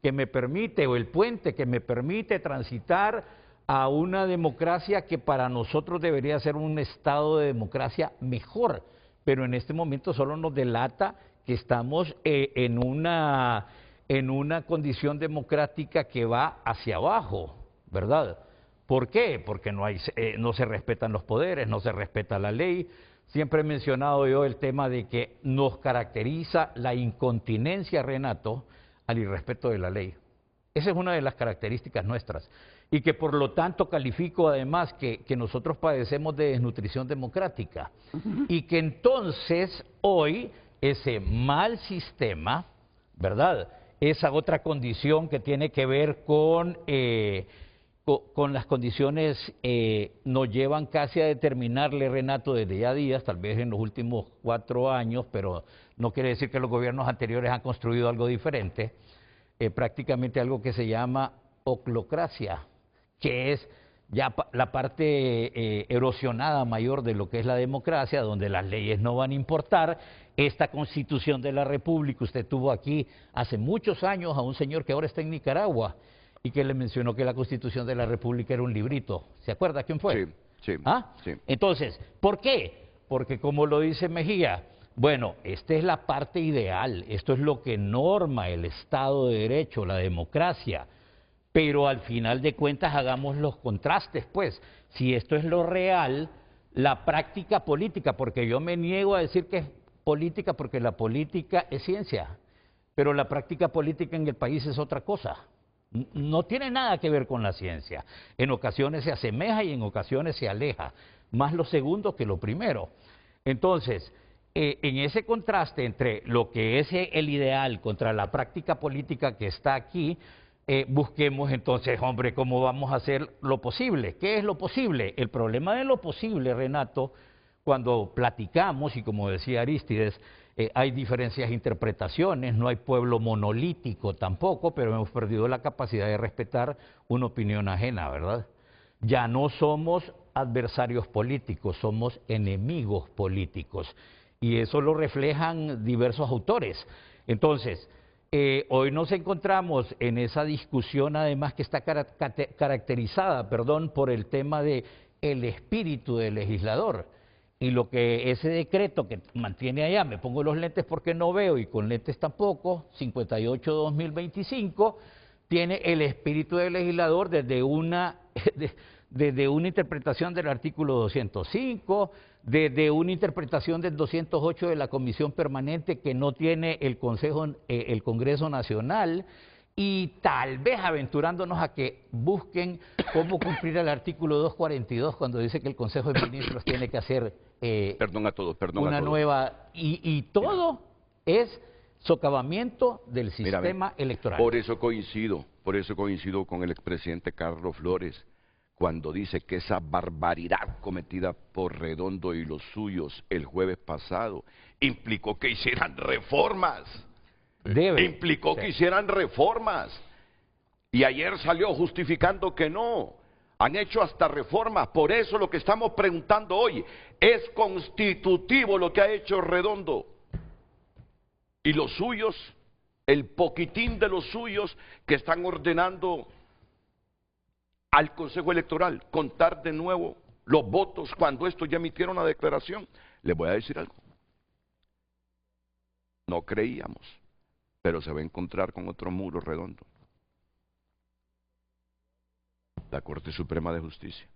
que me permite, o el puente que me permite transitar a una democracia que para nosotros debería ser un estado de democracia mejor, pero en este momento solo nos delata que estamos en una condición democrática que va hacia abajo, ¿verdad? ¿Por qué? Porque no se respetan los poderes, no se respeta la ley. Siempre he mencionado yo el tema de que nos caracteriza la incontinencia, Renato, al irrespeto de la ley. Esa es una de las características nuestras. Y que por lo tanto califico además que nosotros padecemos de desnutrición democrática. Y que entonces hoy ese mal sistema, ¿verdad?, esa otra condición que tiene que ver con las condiciones, nos llevan casi a determinarle, Renato, desde ya días, tal vez en los últimos 4 años, pero no quiere decir que los gobiernos anteriores han construido algo diferente, prácticamente algo que se llama oclocracia, que es ya la parte erosionada mayor de lo que es la democracia, donde las leyes no van a importar. Esta Constitución de la República, usted tuvo aquí hace muchos años a un señor que ahora está en Nicaragua y que le mencionó que la Constitución de la República era un librito. ¿Se acuerda quién fue? Sí, sí. ¿Ah? Sí. Entonces, ¿por qué? Porque como lo dice Mejía, bueno, esta es la parte ideal, esto es lo que norma el Estado de Derecho, la democracia, pero al final de cuentas hagamos los contrastes, pues, si esto es lo real, la práctica política, porque yo me niego a decir que es política, porque la política es ciencia, pero la práctica política en el país es otra cosa. No tiene nada que ver con la ciencia. En ocasiones se asemeja y en ocasiones se aleja, más lo segundo que lo primero. Entonces, en ese contraste entre lo que es el ideal contra la práctica política que está aquí, busquemos entonces, hombre, cómo vamos a hacer lo posible. ¿Qué es lo posible? El problema de lo posible, Renato, cuando platicamos, y como decía Arístides, hay diferencias de interpretaciones, no hay pueblo monolítico tampoco, pero hemos perdido la capacidad de respetar una opinión ajena, ¿verdad? Ya no somos adversarios políticos, somos enemigos políticos, y eso lo reflejan diversos autores. Entonces, hoy nos encontramos en esa discusión, además que está caracterizada, por el tema de el espíritu del legislador. Y lo que ese decreto que mantiene allá, me pongo los lentes porque no veo y con lentes tampoco, 58-2025, tiene el espíritu del legislador desde una interpretación del artículo 205, desde una interpretación del 208 de la Comisión Permanente que no tiene el Congreso Nacional, y tal vez aventurándonos a que busquen cómo cumplir el artículo 242 cuando dice que el Consejo de Ministros tiene que hacer perdón a todos. una nueva, y todo es socavamiento del sistema electoral. Por eso coincido con el expresidente Carlos Flores cuando dice que esa barbaridad cometida por Redondo y los suyos el jueves pasado implicó que hicieran reformas. Implicó que hicieran reformas. Y ayer salió justificando que no. Han hecho hasta reformas. Por eso lo que estamos preguntando hoy, ¿es constitutivo lo que ha hecho Redondo? Y los suyos, el poquitín de los suyos que están ordenando al Consejo Electoral contar de nuevo los votos cuando estos ya emitieron la declaración. Les voy a decir algo. No creíamos, pero se va a encontrar con otro muro redondo. La Corte Suprema de Justicia.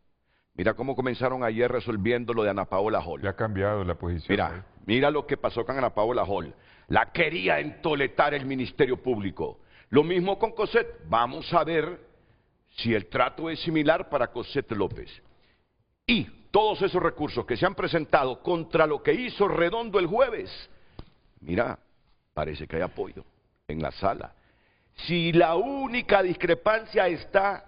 Mira cómo comenzaron ayer resolviendo lo de Ana Paola Hall. Ya ha cambiado la posición. Mira, mira lo que pasó con Ana Paola Hall. La quería entoletar el Ministerio Público. Lo mismo con Cosette. Vamos a ver si el trato es similar para Cosette López. Y todos esos recursos que se han presentado contra lo que hizo Redondo el jueves, mira, parece que hay apoyo en la sala. Si la única discrepancia está,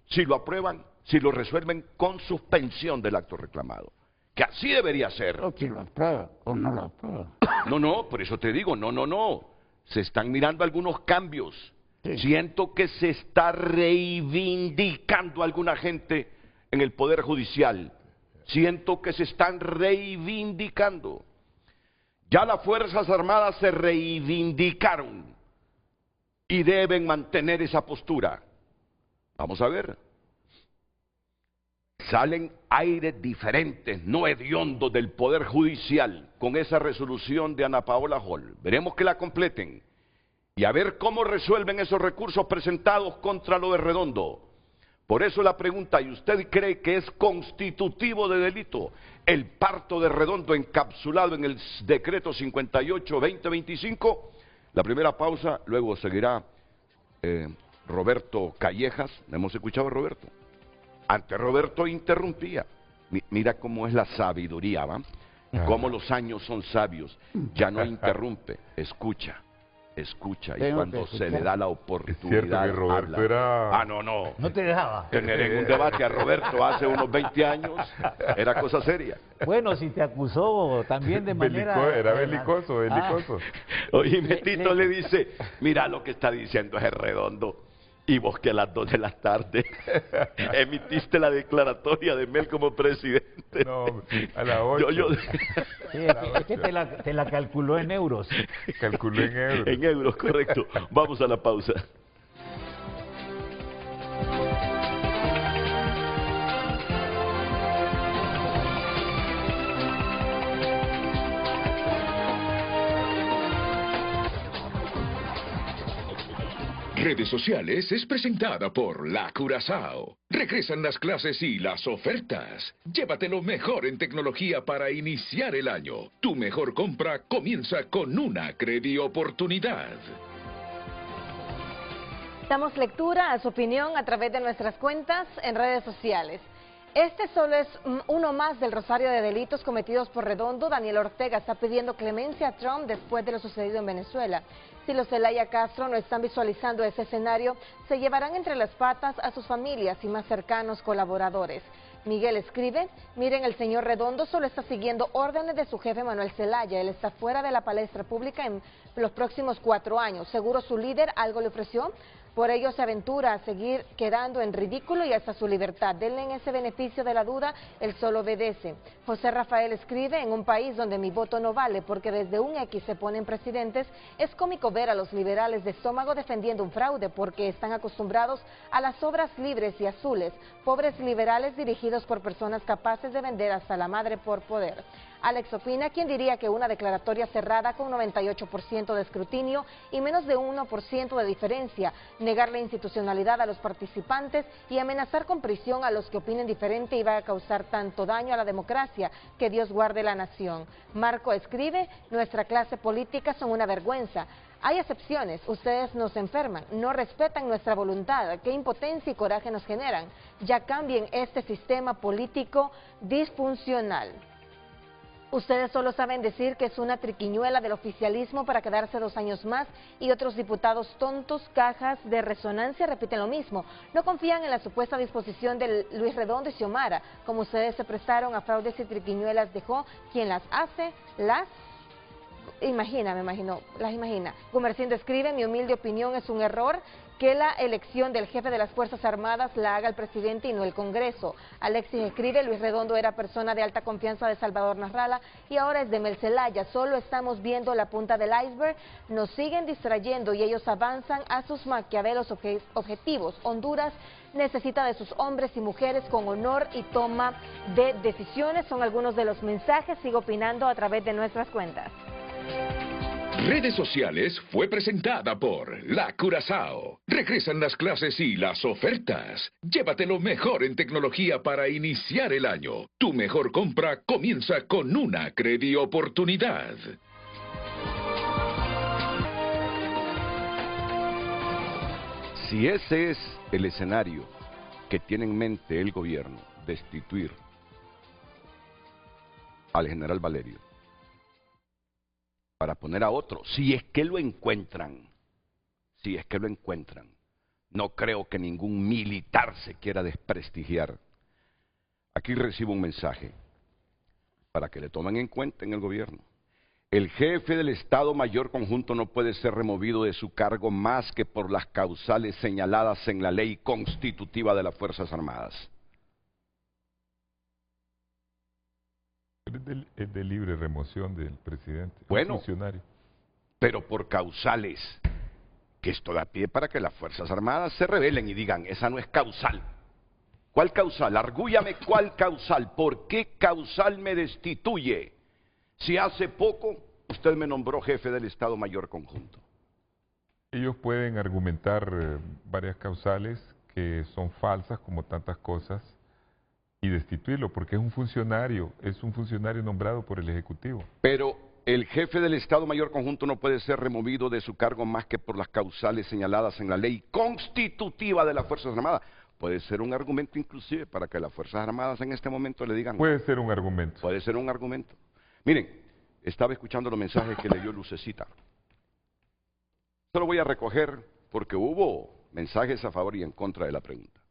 si lo aprueban, si lo resuelven con suspensión del acto reclamado, que así debería ser. O si lo aprueba o no lo aprueba. No, por eso te digo, no. Se están mirando algunos cambios. Sí. Siento que se está reivindicando alguna gente en el Poder Judicial. Siento que se están reivindicando. Ya las Fuerzas Armadas se reivindicaron y deben mantener esa postura. Vamos a ver. Salen aires diferentes, no hediondos del Poder Judicial con esa resolución de Ana Paola Hall. Veremos que la completen y a ver cómo resuelven esos recursos presentados contra lo de Redondo. Por eso la pregunta, ¿y usted cree que es constitutivo de delito el parto de Redondo encapsulado en el decreto 58-2025? La primera pausa, luego seguirá Roberto Callejas. ¿Hemos escuchado a Roberto? Antes Roberto interrumpía. Mira cómo es la sabiduría, ¿va? Cómo los años son sabios. Ya no interrumpe, escucha. Y Tengo cuando se le da la oportunidad, Es cierto que Roberto habla. era... No. No te dejaba. Tener en un debate a Roberto hace unos 20 años era cosa seria. Bueno, si te acusó también de manera... Era belicoso. Oye, Tito le dice, mira lo que está diciendo ese Redondo. Y vos que a las 2 de la tarde emitiste la declaratoria de Mel como presidente. No, a las 8. Sí, es que te la calculó en euros. Calculó en euros. En euros, correcto. Vamos a la pausa. Redes Sociales es presentada por La Curazao. Regresan las clases y las ofertas. Llévate lo mejor en tecnología para iniciar el año. Tu mejor compra comienza con una Credioportunidad. Damos lectura a su opinión a través de nuestras cuentas en redes sociales. Este solo es uno más del rosario de delitos cometidos por Redondo. Daniel Ortega está pidiendo clemencia a Trump después de lo sucedido en Venezuela. Si los Zelaya Castro no están visualizando ese escenario, se llevarán entre las patas a sus familias y más cercanos colaboradores. Miguel escribe, miren, el señor Redondo solo está siguiendo órdenes de su jefe Manuel Zelaya. Él está fuera de la palestra pública en los próximos 4 años. Seguro su líder algo le ofreció. Por ello se aventura a seguir quedando en ridículo y hasta su libertad. Denle en ese beneficio de la duda, él solo obedece. José Rafael escribe, en un país donde mi voto no vale porque desde un X se ponen presidentes, es cómico ver a los liberales de estómago defendiendo un fraude porque están acostumbrados a las obras libres y azules. Pobres liberales dirigidos por personas capaces de vender hasta la madre por poder. Alex opina, ¿quién diría que una declaratoria cerrada con 98% de escrutinio y menos de 1% de diferencia, negar la institucionalidad a los participantes y amenazar con prisión a los que opinen diferente iba a causar tanto daño a la democracia? Que Dios guarde la nación. Marco escribe, nuestra clase política son una vergüenza. Hay excepciones, ustedes nos enferman, no respetan nuestra voluntad, qué impotencia y coraje nos generan. Ya cambien este sistema político disfuncional. Ustedes solo saben decir que es una triquiñuela del oficialismo para quedarse 2 años más y otros diputados tontos, cajas de resonancia, repiten lo mismo. No confían en la supuesta disposición de Luis Redondo y Xiomara. Como ustedes se prestaron a fraudes y triquiñuelas, dejó quien las hace, las me imagino, las imagina. Gumersindo escribe, mi humilde opinión es un error que la elección del jefe de las Fuerzas Armadas la haga el presidente y no el Congreso. Alexis escribe, Luis Redondo era persona de alta confianza de Salvador Narrala y ahora es de Mel Zelaya. Solo estamos viendo la punta del iceberg, nos siguen distrayendo y ellos avanzan a sus maquiavelos objetivos. Honduras necesita de sus hombres y mujeres con honor y toma de decisiones. Son algunos de los mensajes. Sigo opinando a través de nuestras cuentas. Redes sociales fue presentada por La Curazao. Regresan las clases y las ofertas. Llévate lo mejor en tecnología para iniciar el año. Tu mejor compra comienza con una credioportunidad. Si ese es el escenario que tiene en mente el gobierno, destituir al general Valerio, para poner a otro, si es que lo encuentran, no creo que ningún militar se quiera desprestigiar. Aquí recibo un mensaje para que le tomen en cuenta en el gobierno. El jefe del Estado Mayor Conjunto no puede ser removido de su cargo más que por las causales señaladas en la ley constitutiva de las Fuerzas Armadas. Es de libre remoción del presidente, bueno, funcionario. Pero por causales, que esto da pie para que las Fuerzas Armadas se rebelen y digan, esa no es causal. ¿Cuál causal? Argúllame cuál causal. ¿Por qué causal me destituye? Si hace poco usted me nombró jefe del Estado Mayor Conjunto. Ellos pueden argumentar varias causales que son falsas, como tantas cosas, y destituirlo, porque es un funcionario nombrado por el Ejecutivo. Pero el jefe del Estado Mayor Conjunto no puede ser removido de su cargo más que por las causales señaladas en la ley constitutiva de las Fuerzas Armadas. Puede ser un argumento inclusive para que las Fuerzas Armadas en este momento le digan... Puede ser un argumento. Puede ser un argumento. Miren, estaba escuchando los mensajes que le dio Lucecita. Solo voy a recoger porque hubo mensajes a favor y en contra de la pregunta,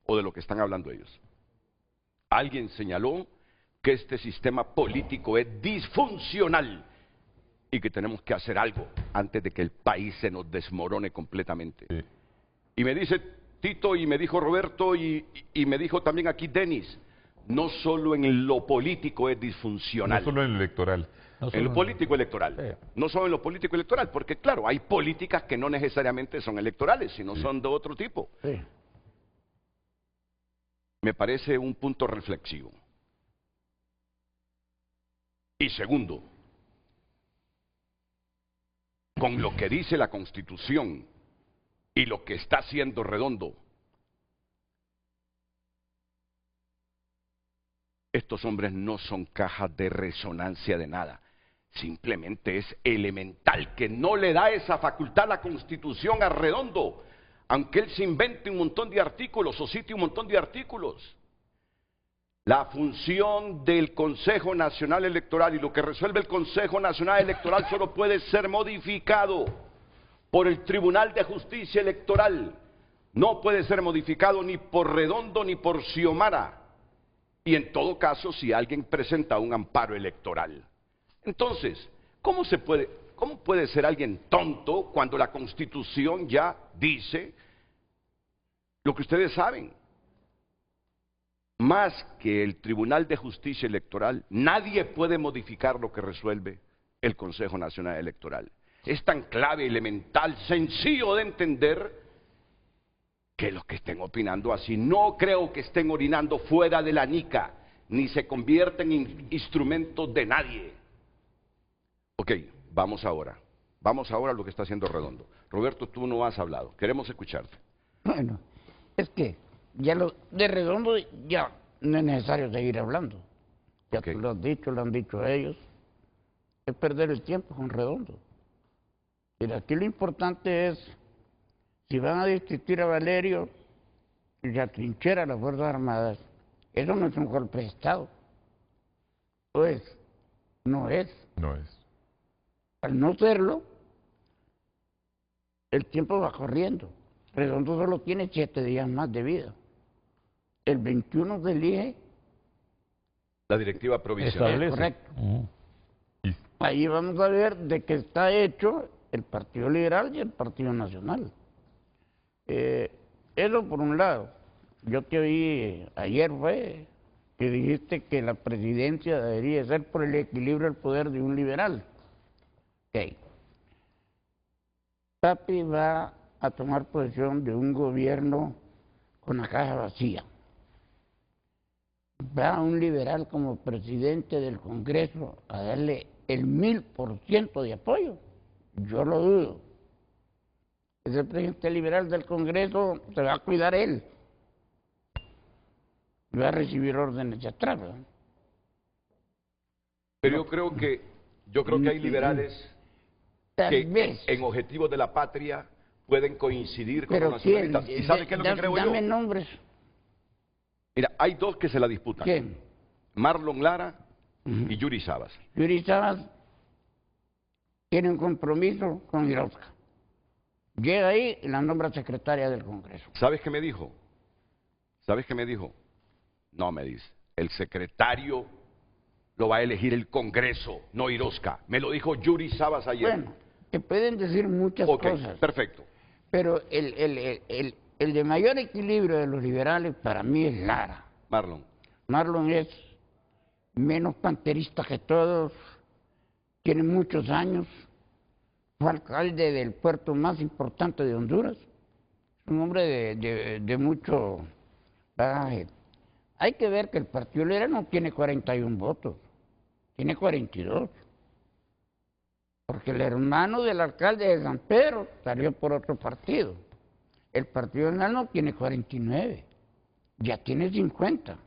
o de lo que están hablando ellos. Alguien señaló que este sistema político es disfuncional y que tenemos que hacer algo antes de que el país se nos desmorone completamente. Sí. Y me dice Tito, y me dijo Roberto, y me dijo también aquí Denis, no solo en lo político es disfuncional. No solo en lo electoral. En lo político electoral. Sí. No solo en lo político electoral, porque claro, hay políticas que no necesariamente son electorales, sino son de otro tipo. Sí. Me parece un punto reflexivo. Y segundo, con lo que dice la Constitución y lo que está haciendo Redondo, estos hombres no son cajas de resonancia de nada. Simplemente es elemental que no le da esa facultad a la Constitución a Redondo, aunque él se invente un montón de artículos o cite un montón de artículos. La función del Consejo Nacional Electoral y lo que resuelve el Consejo Nacional Electoral solo puede ser modificado por el Tribunal de Justicia Electoral. No puede ser modificado ni por Redondo ni por Xiomara. Y en todo caso, si alguien presenta un amparo electoral. Entonces, ¿cómo puede ser alguien tonto cuando la Constitución ya dice lo que ustedes saben? Más que el Tribunal de Justicia Electoral, nadie puede modificar lo que resuelve el Consejo Nacional Electoral. Es tan clave, elemental, sencillo de entender, que los que estén opinando así, no creo que estén orinando fuera de la nica, ni se convierten en instrumentos de nadie. Ok, vamos ahora a lo que está haciendo Redondo. Roberto, tú no has hablado, queremos escucharte. Bueno, es que ya lo de Redondo ya no es necesario seguir hablando. Ya okay. Tú lo has dicho, lo han dicho ellos. Es perder el tiempo con Redondo. Pero aquí lo importante es, si van a destituir a Valerio y se atrinchera a las Fuerzas Armadas, eso no es un golpe de Estado. Pues, no es. No es. Al no serlo, el tiempo va corriendo. Redondo solo tiene 7 días más de vida. El 21 se elige la directiva provisional. Correcto. Y Ahí vamos a ver de qué está hecho el Partido Liberal y el Partido Nacional. Eso por un lado. Yo te oí ayer, fue, que dijiste que la presidencia debería ser por el equilibrio del poder de un liberal. Ok. Papi va a tomar posesión de un gobierno con la caja vacía. Va un liberal como presidente del Congreso a darle el 1000% de apoyo. Yo lo dudo. Ese presidente liberal del Congreso se va a cuidar él. Va a recibir órdenes de atrás, ¿verdad? Pero yo creo que hay liberales Tal que vez. en objetivos de la patria pueden coincidir con Pero los ¿quién? nacionalistas. ¿Y sabe qué es lo que creo yo? Dame nombres. Mira, hay dos que se la disputan. ¿Quién? Marlon Lara y Yuri Sabas. Yuri Sabas tiene un compromiso con Iroska. Llega ahí y la nombra secretaria del Congreso. ¿Sabes qué me dijo? ¿Sabes qué me dijo? No, me dice, el secretario lo va a elegir el Congreso, no Iroska. Me lo dijo Yuri Sabas ayer. Bueno, te pueden decir muchas Ok, cosas, perfecto. pero el de mayor equilibrio de los liberales para mí es Lara. Marlon, Marlon es menos panterista que todos, tiene muchos años, fue alcalde del puerto más importante de Honduras, es un hombre de mucho bagaje. Hay que ver que el Partido Liberal no tiene 41 votos, tiene 42. Porque el hermano del alcalde de San Pedro salió por otro partido. El Partido Nacional no tiene 49, ya tiene 50.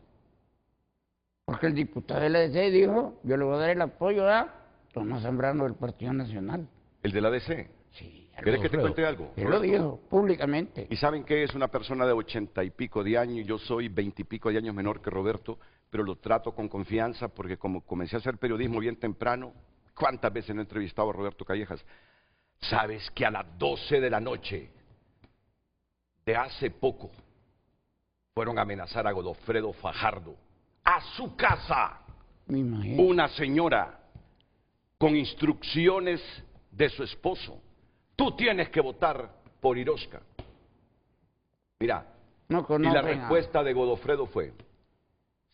Porque el diputado de la DC dijo, yo le voy a dar el apoyo a Tomás Zambrano del Partido Nacional. el de la DC. Sí, ¿Quieres que te cuente algo? él lo dijo públicamente. Y saben que es una persona de 80 y pico de años, yo soy 20 y pico de años menor que Roberto, pero lo trato con confianza porque como comencé a hacer periodismo bien temprano, ¿cuántas veces no he entrevistado a Roberto Callejas? Sabes que a las 12 de la noche de hace poco fueron a amenazar a Godofredo Fajardo, a su casa, Me imagino. una señora con instrucciones de su esposo. Tú tienes que votar por Iroska. Mira, No y la conocen a- respuesta de Godofredo fue,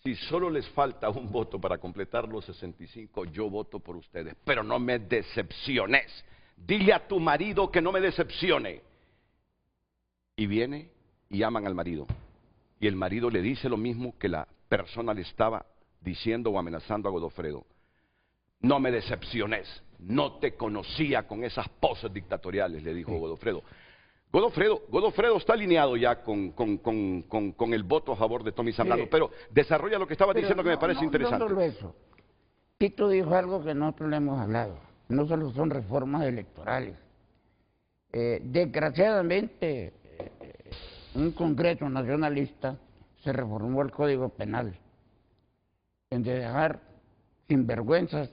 si solo les falta un voto para completar los 65, yo voto por ustedes, pero no me decepciones. Dile a tu marido que no me decepcione. Y viene y llaman al marido. Y el marido le dice lo mismo que la persona le estaba diciendo o amenazando a Godofredo. No me decepciones, no te conocía con esas poses dictatoriales, le dijo Godofredo. Godofredo está alineado ya con el voto a favor de Tommy Zambrano, pero desarrolla lo que estaba Pero diciendo que me no, parece no, interesante. No solo eso. Tito dijo algo que nosotros le hemos hablado. No solo son reformas electorales. Desgraciadamente, un Congreso nacionalista se reformó el Código Penal en de dejar sinvergüenzas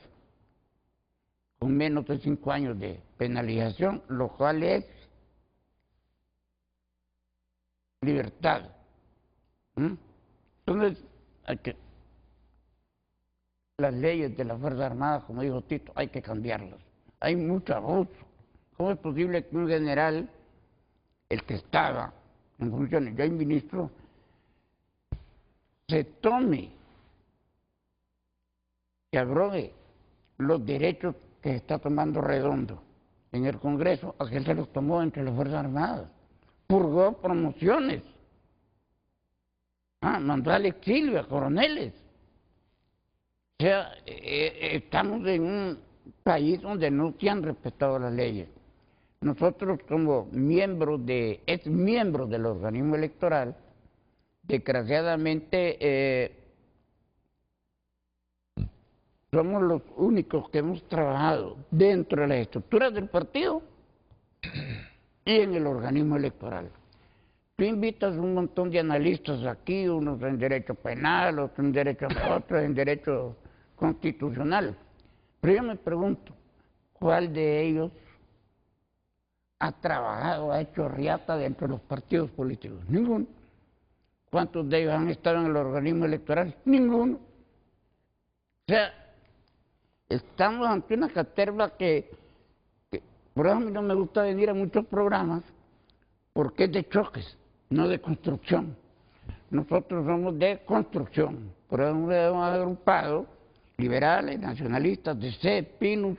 con menos de 5 años de penalización, lo cual es libertad. Entonces, las leyes de las Fuerzas Armadas, como dijo Tito, hay que cambiarlas. Hay mucho abuso. ¿Cómo es posible que un general, el que estaba en funciones, ya hay ministro, se tome y abrogue los derechos que está tomando Redondo en el Congreso, a que él se los tomó entre las Fuerzas Armadas? Purgó promociones, mandó al exilio a coroneles. O sea, estamos en un país donde no se han respetado las leyes. Nosotros como ex miembros del organismo electoral, desgraciadamente somos los únicos que hemos trabajado dentro de las estructuras del partido y en el organismo electoral. Tú invitas un montón de analistas aquí, unos en derecho penal, otros en derecho constitucional. Pero yo me pregunto, ¿cuál de ellos ha trabajado, ha hecho riata dentro de los partidos políticos? Ninguno. ¿Cuántos de ellos han estado en el organismo electoral? Ninguno. O sea, Estamos ante una caterva que por eso a mí no me gusta venir a muchos programas, porque es de choques, no de construcción. Nosotros somos de construcción, por eso nos hemos agrupado, liberales, nacionalistas, DC, Pinus,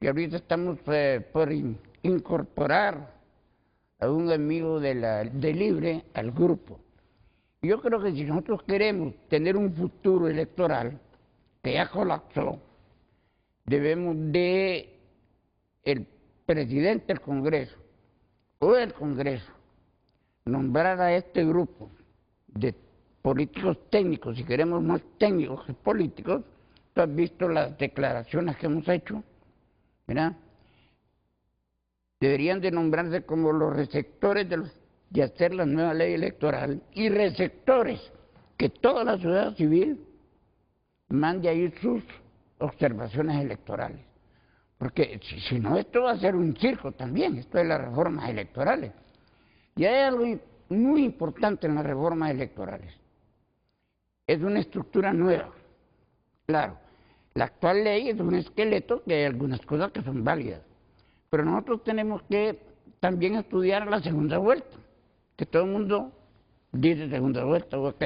y ahorita estamos por incorporar a un amigo de Libre al grupo. Yo creo que si nosotros queremos tener un futuro electoral que ya colapsó, debemos de el presidente del Congreso o el Congreso nombrar a este grupo de políticos técnicos, si queremos más técnicos que políticos. Tú has visto las declaraciones que hemos hecho, ¿verdad? Deberían de nombrarse como los receptores de hacer la nueva ley electoral y receptores que toda la sociedad civil mande ahí sus observaciones electorales. Porque si no, esto va a ser un circo también, esto de las reformas electorales. Y hay algo muy importante en las reformas electorales. Es una estructura nueva. Claro, la actual ley es un esqueleto que hay algunas cosas que son válidas. Pero nosotros tenemos que también estudiar la segunda vuelta, que todo el mundo dice segunda vuelta, ok.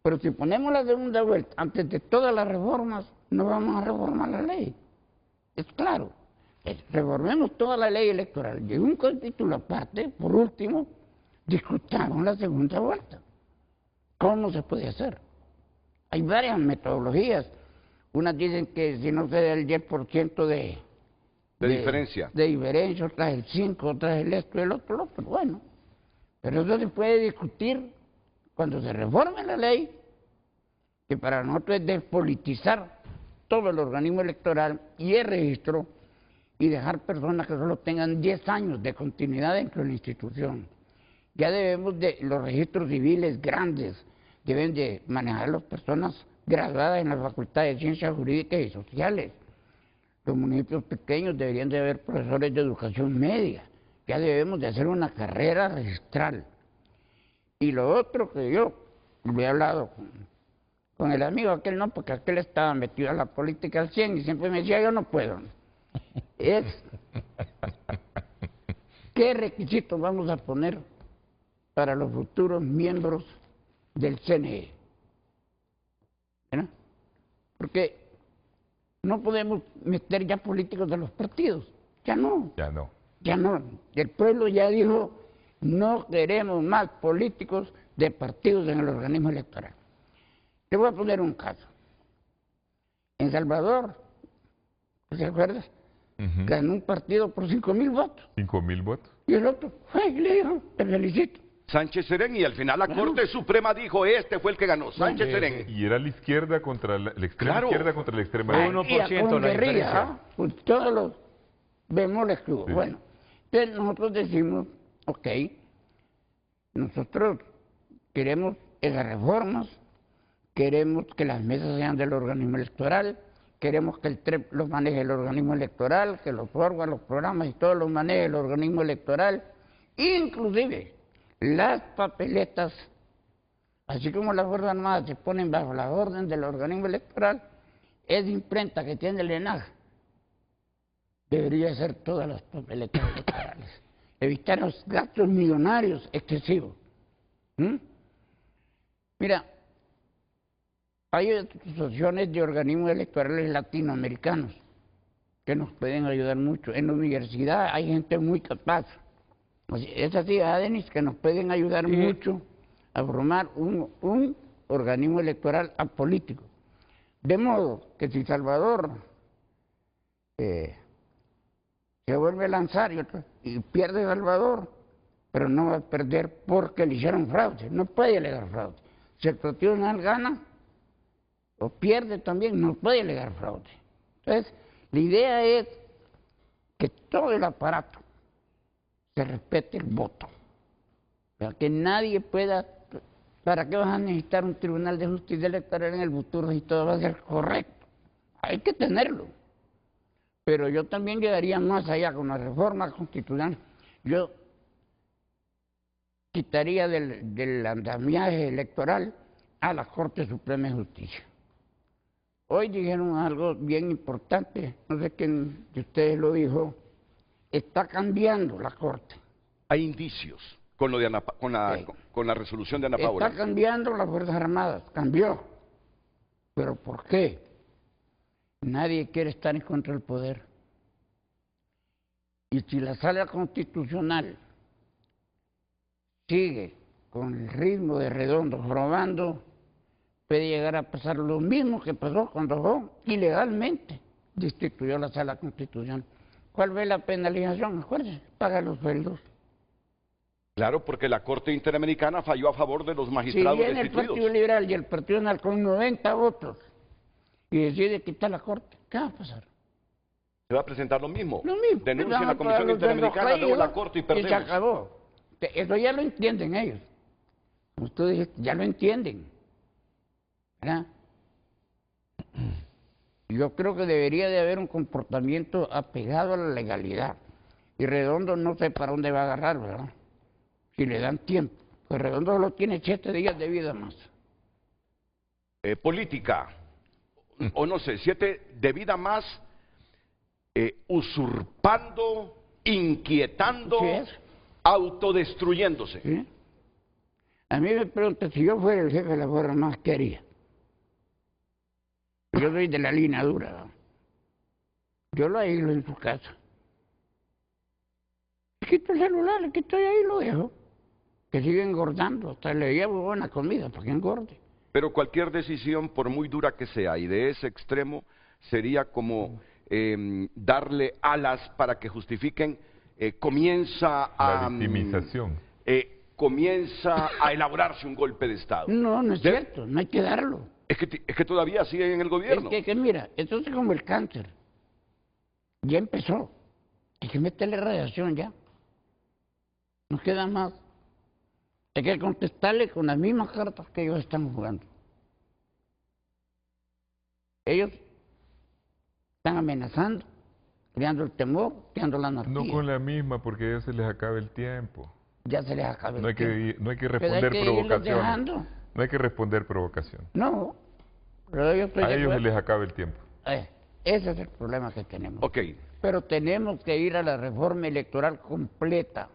Pero si ponemos la segunda vuelta antes de todas las reformas, no vamos a reformar la ley. Es claro. Reformemos toda la ley electoral. Y un capítulo aparte, por último, discutamos la segunda vuelta. ¿Cómo se puede hacer? Hay varias metodologías. Unas dicen que si no se da el 10% de diferencia, otras el 5%, otras el esto, el otro, pero bueno. Pero eso se puede discutir cuando se reforme la ley, que para nosotros es despolitizar todo el organismo electoral y el registro, y dejar personas que solo tengan 10 años de continuidad dentro de la institución. Ya debemos de, los registros civiles grandes, deben de manejar las personas graduadas en la Facultad de Ciencias Jurídicas y Sociales. Los municipios pequeños deberían de haber profesores de educación media. Ya debemos de hacer una carrera registral. Y lo otro que yo le he hablado con el amigo aquel, no, porque aquel estaba metido a la política al 100 y siempre me decía, yo no puedo. Es, ¿qué requisitos vamos a poner para los futuros miembros del CNE? ¿No? Porque no podemos meter ya políticos de los partidos, ya no. Ya no. Ya no. El pueblo ya dijo, no queremos más políticos de partidos en el organismo electoral. Le voy a poner un caso. En Salvador, ¿se acuerdas? Ganó un partido por 5,000 votos. 5,000 votos. Y el otro fue y le dijo, te felicito. Sánchez Serén, y al final la Corte Suprema dijo, este fue el que ganó, Sánchez Serén. Y era la izquierda contra la extrema izquierda contra la extrema derecha. 1% la diferencia. Pues todos los bemoles que hubo. Sí. Bueno, entonces nosotros decimos, ok, nosotros queremos esas reformas, queremos que las mesas sean del organismo electoral, queremos que el TREP los maneje el organismo electoral, que los órganos, los programas y todo los maneje el organismo electoral, inclusive las papeletas, así como las Fuerzas Armadas se ponen bajo la orden del organismo electoral, es imprenta que tiene el ENAG. Debería ser todas las papeletas electorales. Evitar los gastos millonarios excesivos. Mira, hay asociaciones de organismos electorales latinoamericanos que nos pueden ayudar mucho. En la universidad hay gente muy capaz. Esas ciudades que nos pueden ayudar mucho a formar un organismo electoral apolítico. De modo que si Salvador se vuelve a lanzar y pierde Salvador, pero no va a perder porque le hicieron fraude, no puede alegar fraude. Si el Partido Nacional gana o pierde también, no puede alegar fraude. Entonces, la idea es que todo el aparato se respete el voto, para que nadie pueda. ¿Para qué vas a necesitar un tribunal de justicia electoral en el futuro si todo va a ser correcto? Hay que tenerlo. Pero yo también llegaría más allá con la reforma constitucional. Yo quitaría del andamiaje electoral a la Corte Suprema de Justicia. hoy dijeron algo bien importante, no sé quién de ustedes lo dijo, está cambiando la Corte. Hay indicios con lo de Sí. con la resolución de Ana Paula. Está cambiando las Fuerzas Armadas, cambió. ¿Pero por qué? Nadie quiere estar en contra del poder. Y si la Sala Constitucional sigue con el ritmo de Redondo robando, puede llegar a pasar lo mismo que pasó cuando Jón ilegalmente destituyó la Sala Constitucional. ¿Cuál fue la penalización? Acuérdense, paga los sueldos. Claro, porque la Corte Interamericana falló a favor de los Si magistrados viene el destituidos. Partido Liberal y el Partido Nacional con 90 votos y decide quitar la Corte, ¿qué va a pasar? Se va a presentar lo mismo. Lo mismo. Denuncia en la Van a pagar Comisión los Interamericana, sueldos luego la caídos Corte y y se perdemos. acabó. Eso ya lo entienden ellos. Ustedes ya lo entienden. ¿Verdad? Yo creo que debería de haber un comportamiento apegado a la legalidad. Y Redondo no sé para dónde va a agarrar, ¿verdad? Si le dan tiempo. Pues Redondo solo tiene 7 días de vida más. Política, o no sé, 7 de vida más, usurpando, inquietando, Sí es. autodestruyéndose. ¿Sí? A mí me preguntan, si yo fuera el jefe de la Fuerza Armada, ¿qué haría? Yo soy de la línea dura, ¿no? Yo lo aíslo en su casa. Le quito el celular, le quito ahí y lo dejo. Que siga engordando, hasta le llevo buena comida para que engorde. Pero cualquier decisión, por muy dura que sea, y de ese extremo, sería como darle alas para que justifiquen, comienza La a... victimización. comienza a elaborarse un golpe de Estado. No, no es cierto, no hay que darlo. Es que todavía sigue en el gobierno. Es que mira, esto es como el cáncer. Ya empezó. Hay que meterle radiación ya. No queda más. Hay que contestarle con las mismas cartas que ellos están jugando. Ellos están amenazando, creando el temor, creando la anarquía. No con la misma, porque ya se les acaba el tiempo. Ya se les acaba el No hay tiempo. no hay que Pero responder hay que irlos provocaciones. dejando. No hay que responder provocación. No, pero yo estoy A de ellos se acuerdo. les acaba el tiempo. Ese es el problema que tenemos. Ok. Pero tenemos que ir a la reforma electoral completa,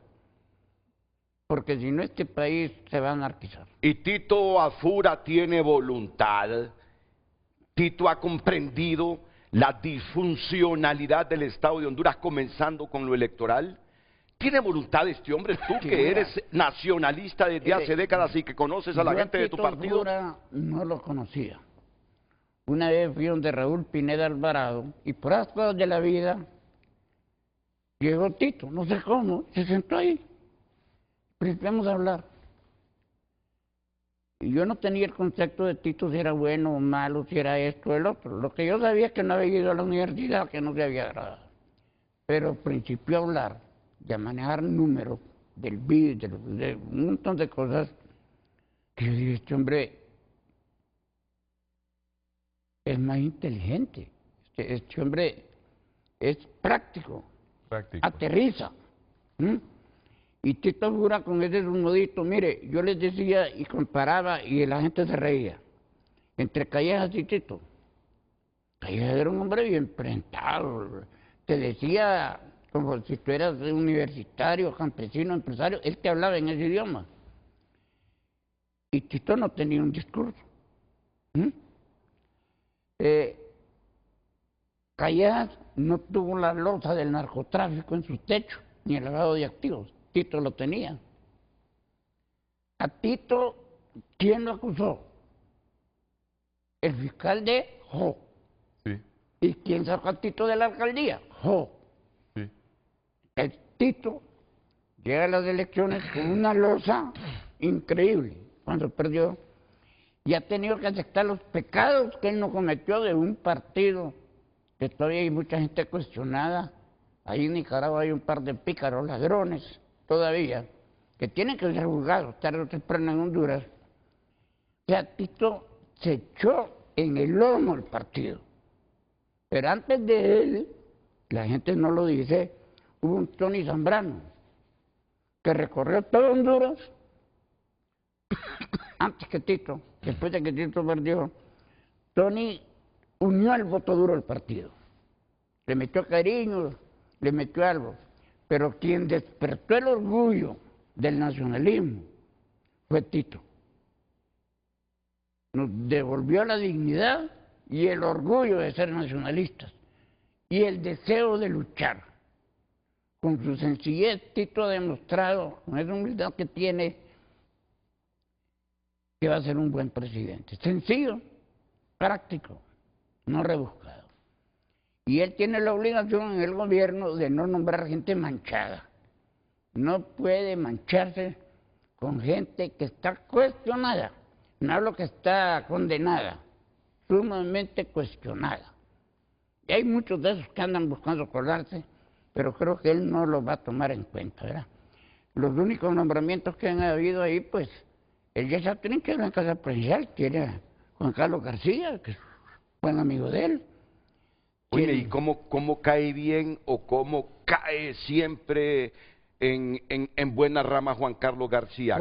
porque si no este país se va a anarquizar. Y Tito Afura tiene voluntad. Tito ha comprendido la disfuncionalidad del Estado de Honduras, comenzando con lo electoral. ¿Tiene voluntad este hombre? Tú Sí, que mira. eres nacionalista desde hace décadas y que conoces a la Yo gente de tu Tito partido. Afura no lo conocía. Una vez fui donde Raúl Pineda Alvarado y por las cosas de la vida llegó Tito, no sé cómo, se sentó ahí. Principiamos a hablar. Y yo no tenía el concepto de Tito si era bueno o malo, si era esto o el otro. Lo que yo sabía es que no había ido a la universidad, que no se había agradado. Pero principió a hablar, de a manejar números, del BID, de un montón de cosas, que yo dije, este hombre es más inteligente, este hombre es práctico, aterriza. Y Tito Afura con ese modito, mire, yo les decía y comparaba y la gente se reía. Entre Callejas y Tito. Callejas era un hombre bien presentado. Te decía como si tú eras universitario, campesino, empresario, él te hablaba en ese idioma. Y Tito no tenía un discurso. Callejas no tuvo la losa del narcotráfico en su techo, ni el lavado de activos. Tito lo tenía. A Tito, ¿quién lo acusó? El fiscal de Jo. Sí. ¿Y quién sacó a Tito de la alcaldía? Jo. Sí. El Tito llega a las elecciones con una losa increíble cuando perdió y ha tenido que aceptar los pecados que él no cometió de un partido que todavía hay mucha gente cuestionada. Ahí en Nicaragua hay un par de pícaros ladrones todavía que tienen que ser juzgados tarde o temprano en Honduras. O sea, Tito se echó en el lomo el partido. Pero antes de él, la gente no lo dice, hubo un Tony Zambrano que recorrió todo Honduras antes que Tito, después de que Tito perdió. Tony unió al voto duro al partido. Le metió cariño, le metió algo. Pero quien despertó el orgullo del nacionalismo fue Tito. Nos devolvió la dignidad y el orgullo de ser nacionalistas y el deseo de luchar. Con su sencillez, Tito ha demostrado, con esa humildad que tiene, que va a ser un buen presidente. Sencillo, práctico, no rebuscado. Y él tiene la obligación en el gobierno de no nombrar gente manchada. No puede mancharse con gente que está cuestionada, no lo que está condenada, sumamente cuestionada. Y hay muchos de esos que andan buscando colarse, pero creo que él no los va a tomar en cuenta, ¿verdad? Los únicos nombramientos que han habido ahí, pues, el Yesha Trinque en la Casa Presidencial, que era Juan Carlos García, que es buen amigo de él. Oye, ¿y cómo cae bien o cómo cae siempre en buena rama Juan Carlos García?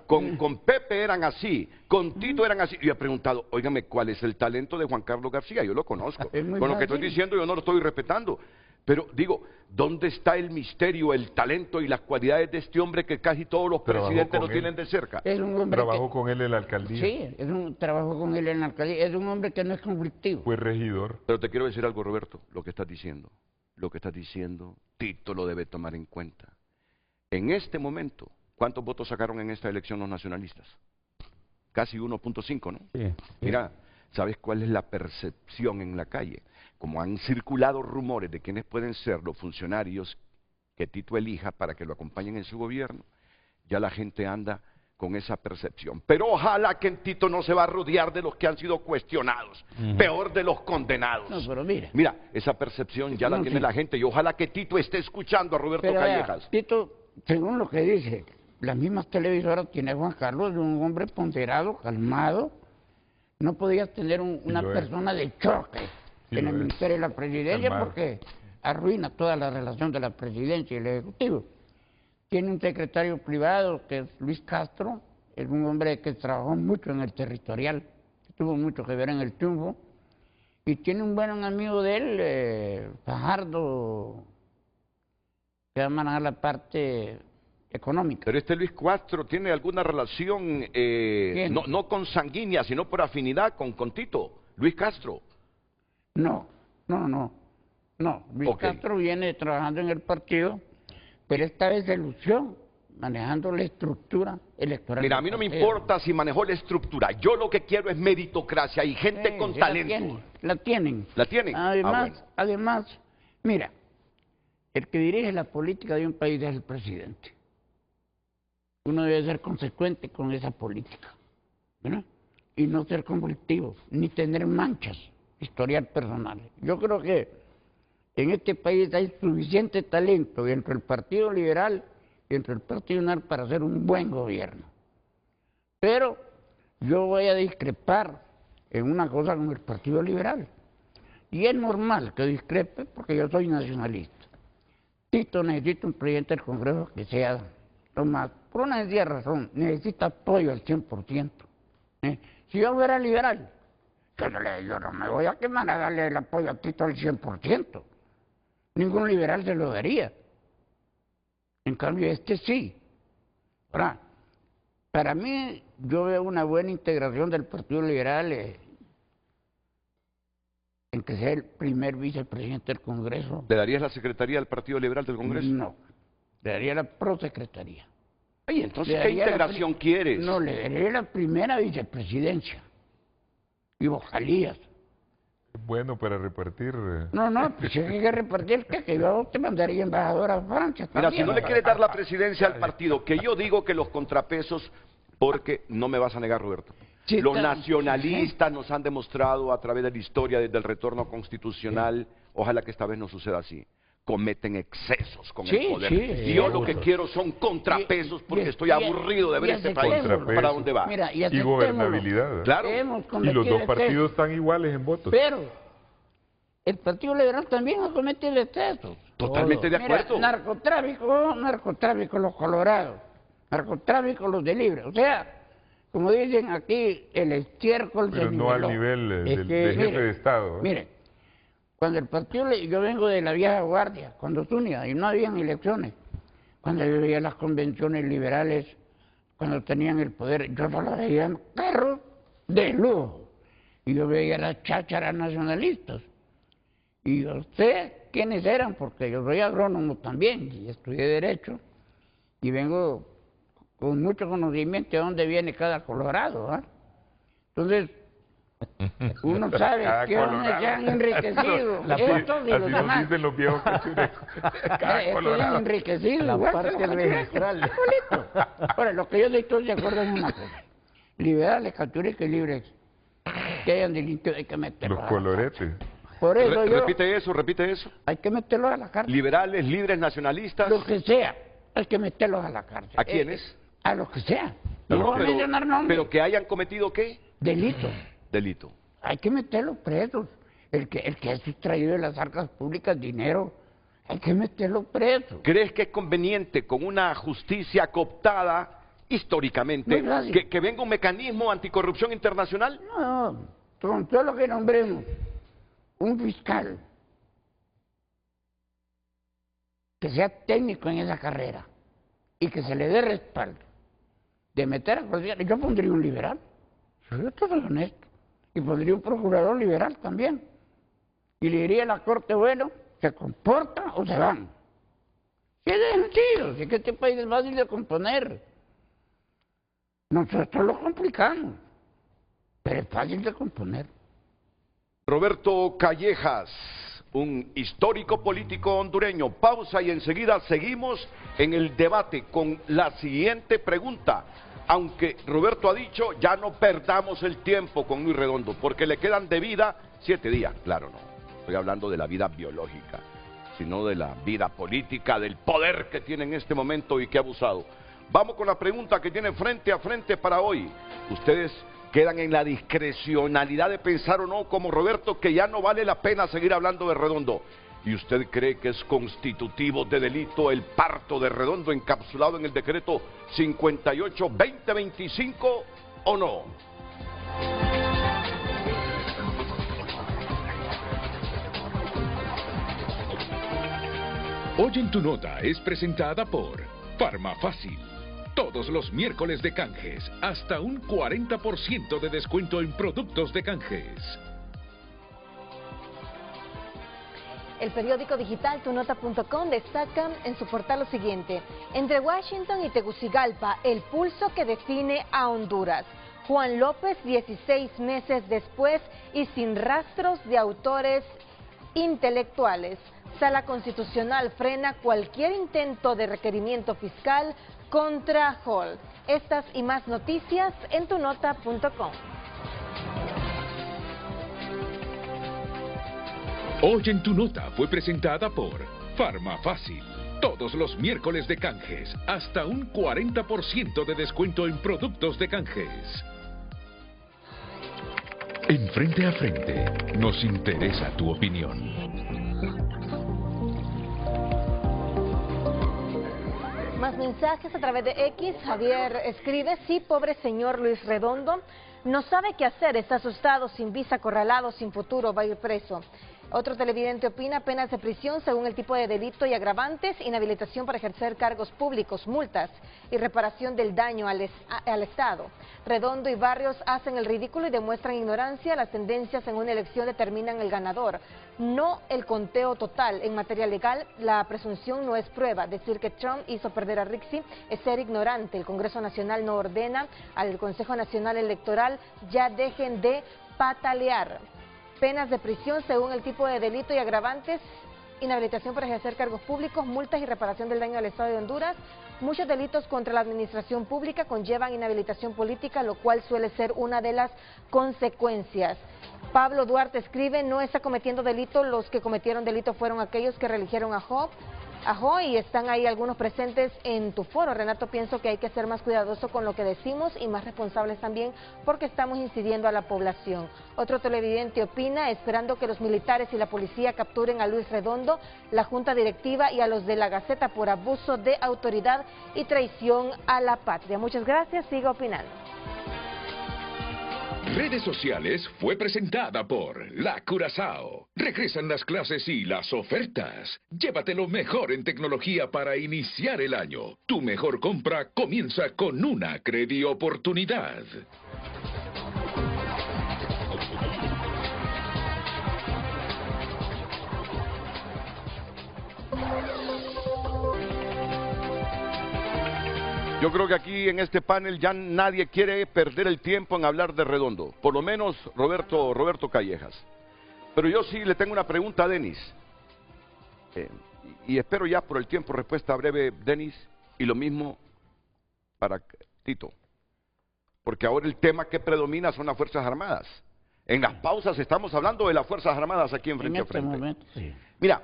Con Pepe eran así, con Tito eran así. Yo he preguntado, óigame, ¿cuál es el talento de Juan Carlos García? Yo lo conozco. Con lo que estoy diciendo yo no lo estoy respetando. Pero digo, ¿dónde está el misterio, el talento y las cualidades de este hombre que casi todos los presidentes lo tienen de cerca? Es un hombre Trabajó con él en la alcaldía. Sí, trabajó con él en la alcaldía. Es un hombre que no es conflictivo. Fue regidor. Pero te quiero decir algo, Roberto, lo que estás diciendo, Tito lo debe tomar en cuenta. En este momento, ¿cuántos votos sacaron en esta elección los nacionalistas? Casi 1.5, ¿no? Sí. Mira, ¿sabes cuál es la percepción en la calle? Como han circulado rumores de quiénes pueden ser los funcionarios que Tito elija para que lo acompañen en su gobierno, ya la gente anda con esa percepción. Pero ojalá que Tito no se va a rodear de los que han sido cuestionados, peor de los condenados. No, pero mira. Mira, esa percepción ya la tiene la gente y ojalá que Tito esté escuchando a Roberto Callejas. Tito, según lo que dice, las mismas televisoras tiene Juan Carlos, es un hombre ponderado, calmado. No podías tener una persona de choque en el Ministerio de la Presidencia porque arruina toda la relación de la Presidencia y el Ejecutivo. Tiene un secretario privado que es Luis Castro, es un hombre que trabajó mucho en el territorial, que tuvo mucho que ver en el triunfo, y tiene un buen amigo de él, Fajardo, que va a manejar la parte económica. Pero este Luis Castro tiene alguna relación, no consanguínea, sino por afinidad con Tito, Luis Castro. No. Luis Castro viene trabajando en el partido, pero esta vez de ilusión, manejando la estructura electoral. Mira, a mí no me importa si manejó la estructura. Yo lo que quiero es meritocracia y gente con talento. La tienen. ¿La tienen? Además, mira, el que dirige la política de un país es el presidente. Uno debe ser consecuente con esa política, ¿verdad? Y no ser conflictivo, ni tener manchas historial personal. Yo creo que en este país hay suficiente talento entre el Partido Liberal y entre el Partido Nacional para hacer un buen gobierno. Pero yo voy a discrepar en una cosa con el Partido Liberal. Y es normal que discrepe porque yo soy nacionalista. Tito necesita un presidente del Congreso que sea Tomás, por una sencilla razón, necesita apoyo al 100%. Si yo fuera liberal, yo no me voy a quemar a darle el apoyo a Tito al 100%. Ningún liberal se lo daría. En cambio, este sí. Ahora, para mí, yo veo una buena integración del Partido Liberal en que sea el primer vicepresidente del Congreso. ¿Le darías la secretaría al Partido Liberal del Congreso? No, le daría la prosecretaría. Ay, entonces, ¿qué integración quieres? No, le daría la primera vicepresidencia. Y vocalías. Bueno para repartir. No, pues si hay que repartir, que yo te mandaría embajador a Francia. Mira, si no le quieres dar la presidencia al partido, que yo digo que los contrapesos, porque no me vas a negar, Roberto. Sí, los nacionalistas nos han demostrado a través de la historia, desde el retorno constitucional, ojalá que esta vez no suceda así, cometen excesos con el poder. Y yo lo que quiero son contrapesos porque estoy aburrido de ver este país para dónde va. Mira, y gobernabilidad. Claro. Y los dos partidos están iguales en votos. Pero el Partido Liberal también ha cometido excesos. Totalmente de acuerdo. Mira, narcotráfico los colorados, narcotráfico los de Libre. O sea, como dicen aquí, el estiércol Pero se no al niveló. nivel Es del que, de jefe mire, de Estado. Mire, cuando el partido, yo vengo de la vieja guardia, cuando Zúñiga, y no habían elecciones, cuando yo veía las convenciones liberales, cuando tenían el poder, yo solo veía carros de lujo, y yo veía las chácharas nacionalistas. Y yo sé quiénes eran, porque yo soy agrónomo también, y estudié Derecho, y vengo con mucho conocimiento de dónde viene cada colorado. Entonces, uno sabe Cada que dónde colorado. se han enriquecido La estos y los Así nos demás. dicen los viejos cachurecos. Cada Estos se han colorado. enriquecido. La igual que parte los cachurecos, registral. igualito. Ahora, lo que yo estoy de acuerdo es una cosa. Liberales, cachurecos y libres que hayan delinquido hay que meterlos Los a la cárcel. coloretes. Por eso yo, Repite eso. hay que meterlos a la cárcel. Liberales, libres, nacionalistas. Lo que sea, hay que meterlos a la cárcel. ¿A quiénes? A los que sea. No No, voy a mencionar nombres. pero que hayan cometido ¿qué? Delitos. Delito. Hay que meterlos presos. El que ha sustraído de las arcas públicas dinero, hay que meterlos presos. ¿Crees que es conveniente con una justicia cooptada históricamente Muy fácil. que venga un mecanismo anticorrupción internacional? No, con todo lo que nombremos, un fiscal que sea técnico en esa carrera y que se le dé respaldo de meter a cualquiera, yo pondría un liberal, yo soy honesto, y pondría un procurador liberal también, y le diría a la Corte, bueno, ¿se comporta o se van? Si es sencillo, si es que este país es fácil de componer. Nosotros lo complicamos, pero es fácil de componer. Roberto Callejas, un histórico político hondureño. Pausa y enseguida seguimos en el debate con la siguiente pregunta. Aunque Roberto ha dicho, ya no perdamos el tiempo con Luis Redondo, porque le quedan de vida 7 días. Claro, no. Estoy hablando de la vida biológica, sino de la vida política, del poder que tiene en este momento y que ha abusado. Vamos con la pregunta que tiene frente a frente para hoy. Ustedes quedan en la discrecionalidad de pensar o no, como Roberto, que ya no vale la pena seguir hablando de Redondo. ¿Y usted cree que es constitutivo de delito el parto de Redondo encapsulado en el decreto 58-2025 o no? Hoy en tu nota es presentada por Farmafácil. Todos los miércoles de canjes, hasta un 40% de descuento en productos de canjes. El periódico digital tunota.com destaca en su portal lo siguiente: entre Washington y Tegucigalpa, el pulso que define a Honduras. Juan López, 16 meses después y sin rastros de autores intelectuales. Sala Constitucional frena cualquier intento de requerimiento fiscal contra Hall. Estas y más noticias en tunota.com. Hoy en tu nota fue presentada por Farmafácil. Todos los miércoles de canjes, hasta un 40% de descuento en productos de canjes. En Frente a Frente, nos interesa tu opinión. Más mensajes a través de X. Javier escribe: sí, pobre señor Luis Redondo, no sabe qué hacer, está asustado, sin visa, acorralado, sin futuro, va a ir preso. Otro televidente opina: penas de prisión según el tipo de delito y agravantes, inhabilitación para ejercer cargos públicos, multas y reparación del daño al Estado. Redondo y Barrios hacen el ridículo y demuestran ignorancia. Las tendencias en una elección determinan el ganador, no el conteo total. En materia legal, la presunción no es prueba. Decir que Trump hizo perder a Rixi es ser ignorante. El Congreso Nacional no ordena al Consejo Nacional Electoral: ya dejen de patalear. Penas de prisión según el tipo de delito y agravantes, inhabilitación para ejercer cargos públicos, multas y reparación del daño al Estado de Honduras. Muchos delitos contra la administración pública conllevan inhabilitación política, lo cual suele ser una de las consecuencias. Pablo Duarte escribe: no está cometiendo delito, los que cometieron delito fueron aquellos que reeligieron a Job. Y están ahí algunos presentes en tu foro. Renato, pienso que hay que ser más cuidadoso con lo que decimos y más responsables también, porque estamos incidiendo a la población. Otro televidente opina: esperando que los militares y la policía capturen a Luis Redondo, la junta directiva y a los de la Gaceta por abuso de autoridad y traición a la patria. Muchas gracias, siga opinando. Redes sociales fue presentada por La Curazao. Regresan las clases y las ofertas. Llévate lo mejor en tecnología para iniciar el año. Tu mejor compra comienza con una credioportunidad. Yo creo que aquí en este panel ya nadie quiere perder el tiempo en hablar de Redondo, por lo menos Roberto Callejas. Pero yo sí le tengo una pregunta a Denis, y espero ya por el tiempo respuesta breve, Denis, y lo mismo para Tito, porque ahora el tema que predomina son las Fuerzas Armadas. En las pausas estamos hablando de las Fuerzas Armadas aquí en Frente a Frente. Momento, sí. Mira,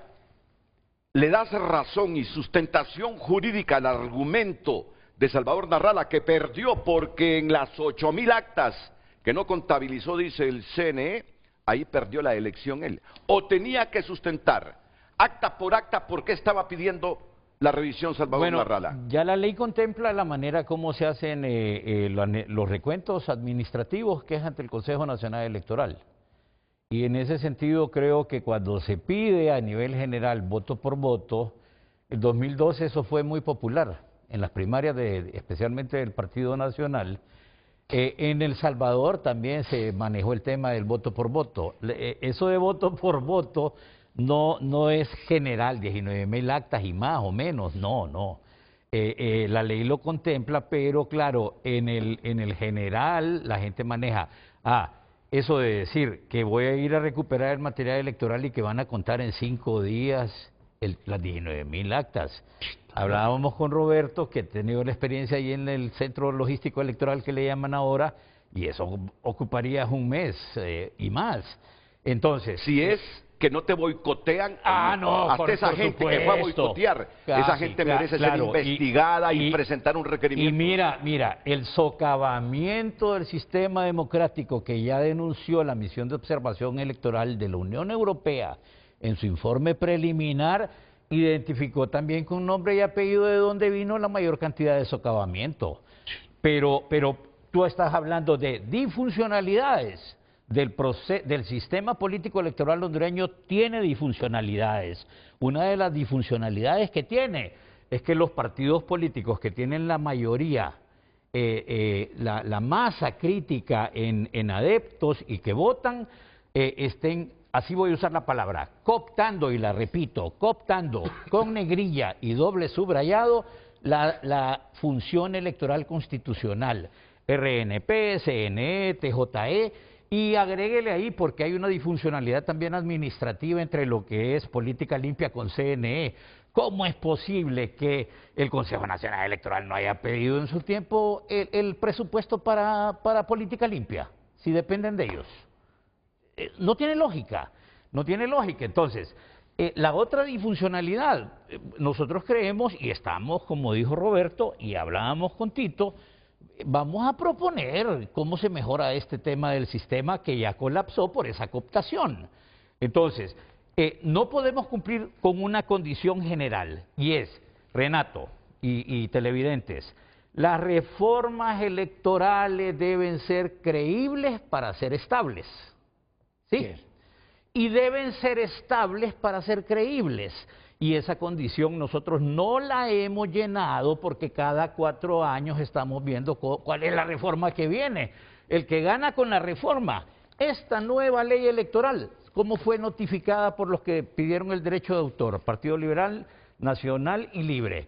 le das razón y sustentación jurídica al argumento de Salvador Narrala, que perdió porque en las 8.000 actas que no contabilizó, dice el CNE, ahí perdió la elección él. O tenía que sustentar acta por acta por qué estaba pidiendo la revisión Salvador Narrala. Ya la ley contempla la manera como se hacen los recuentos administrativos, que es ante el Consejo Nacional Electoral. Y en ese sentido creo que cuando se pide a nivel general voto por voto, en 2012 eso fue muy popular. En las primarias, especialmente del Partido Nacional. En El Salvador también se manejó el tema del voto por voto. Eso de voto por voto no es general, 19.000 actas y más o menos, no. La ley lo contempla, pero claro, en el general la gente maneja, eso de decir que voy a ir a recuperar el material electoral y que van a contar en 5 días las 19.000 actas. Hablábamos con Roberto, que ha tenido la experiencia ahí en el centro logístico electoral que le llaman ahora, y eso ocuparía un mes y más. Entonces, si es que no te boicotean, no, hasta esa gente que fue a boicotear, esa gente merece ser investigada y presentar un requerimiento. Y mira, el socavamiento del sistema democrático que ya denunció la misión de observación electoral de la Unión Europea en su informe preliminar, identificó también con nombre y apellido de dónde vino la mayor cantidad de socavamiento. Pero tú estás hablando de disfuncionalidades del sistema político electoral hondureño. Tiene disfuncionalidades. Una de las disfuncionalidades que tiene es que los partidos políticos que tienen la mayoría, la masa crítica en adeptos y que votan, estén, así voy a usar la palabra, cooptando, y la repito, cooptando con negrilla y doble subrayado la función electoral constitucional, RNP, CNE, TJE, y agréguele ahí, porque hay una disfuncionalidad también administrativa entre lo que es política limpia con CNE. ¿Cómo es posible que el Consejo Nacional Electoral no haya pedido en su tiempo el presupuesto para política limpia, si dependen de ellos? No tiene lógica, no tiene lógica. Entonces, la otra disfuncionalidad, nosotros creemos y estamos, como dijo Roberto, y hablábamos con Tito, vamos a proponer cómo se mejora este tema del sistema que ya colapsó por esa cooptación. Entonces, no podemos cumplir con una condición general, y es, Renato y televidentes, las reformas electorales deben ser creíbles para ser estables. ¿Sí? Y deben ser estables para ser creíbles. Y esa condición nosotros no la hemos llenado porque cada 4 años estamos viendo cuál es la reforma que viene. El que gana con la reforma, esta nueva ley electoral, ¿cómo fue notificada por los que pidieron el derecho de autor? Partido Liberal, Nacional y Libre.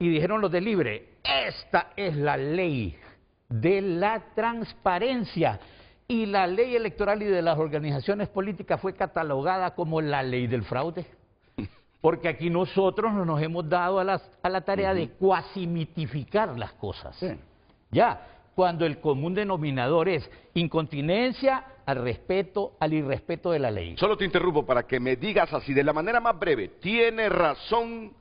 Y dijeron los de Libre, esta es la ley de la transparencia. Y la ley electoral y de las organizaciones políticas fue catalogada como la ley del fraude. Porque aquí nosotros nos hemos dado a la tarea de cuasimitificar las cosas. Sí. Ya, cuando el común denominador es incontinencia al respeto, al irrespeto de la ley. Solo te interrumpo para que me digas así, de la manera más breve, ¿tiene razón,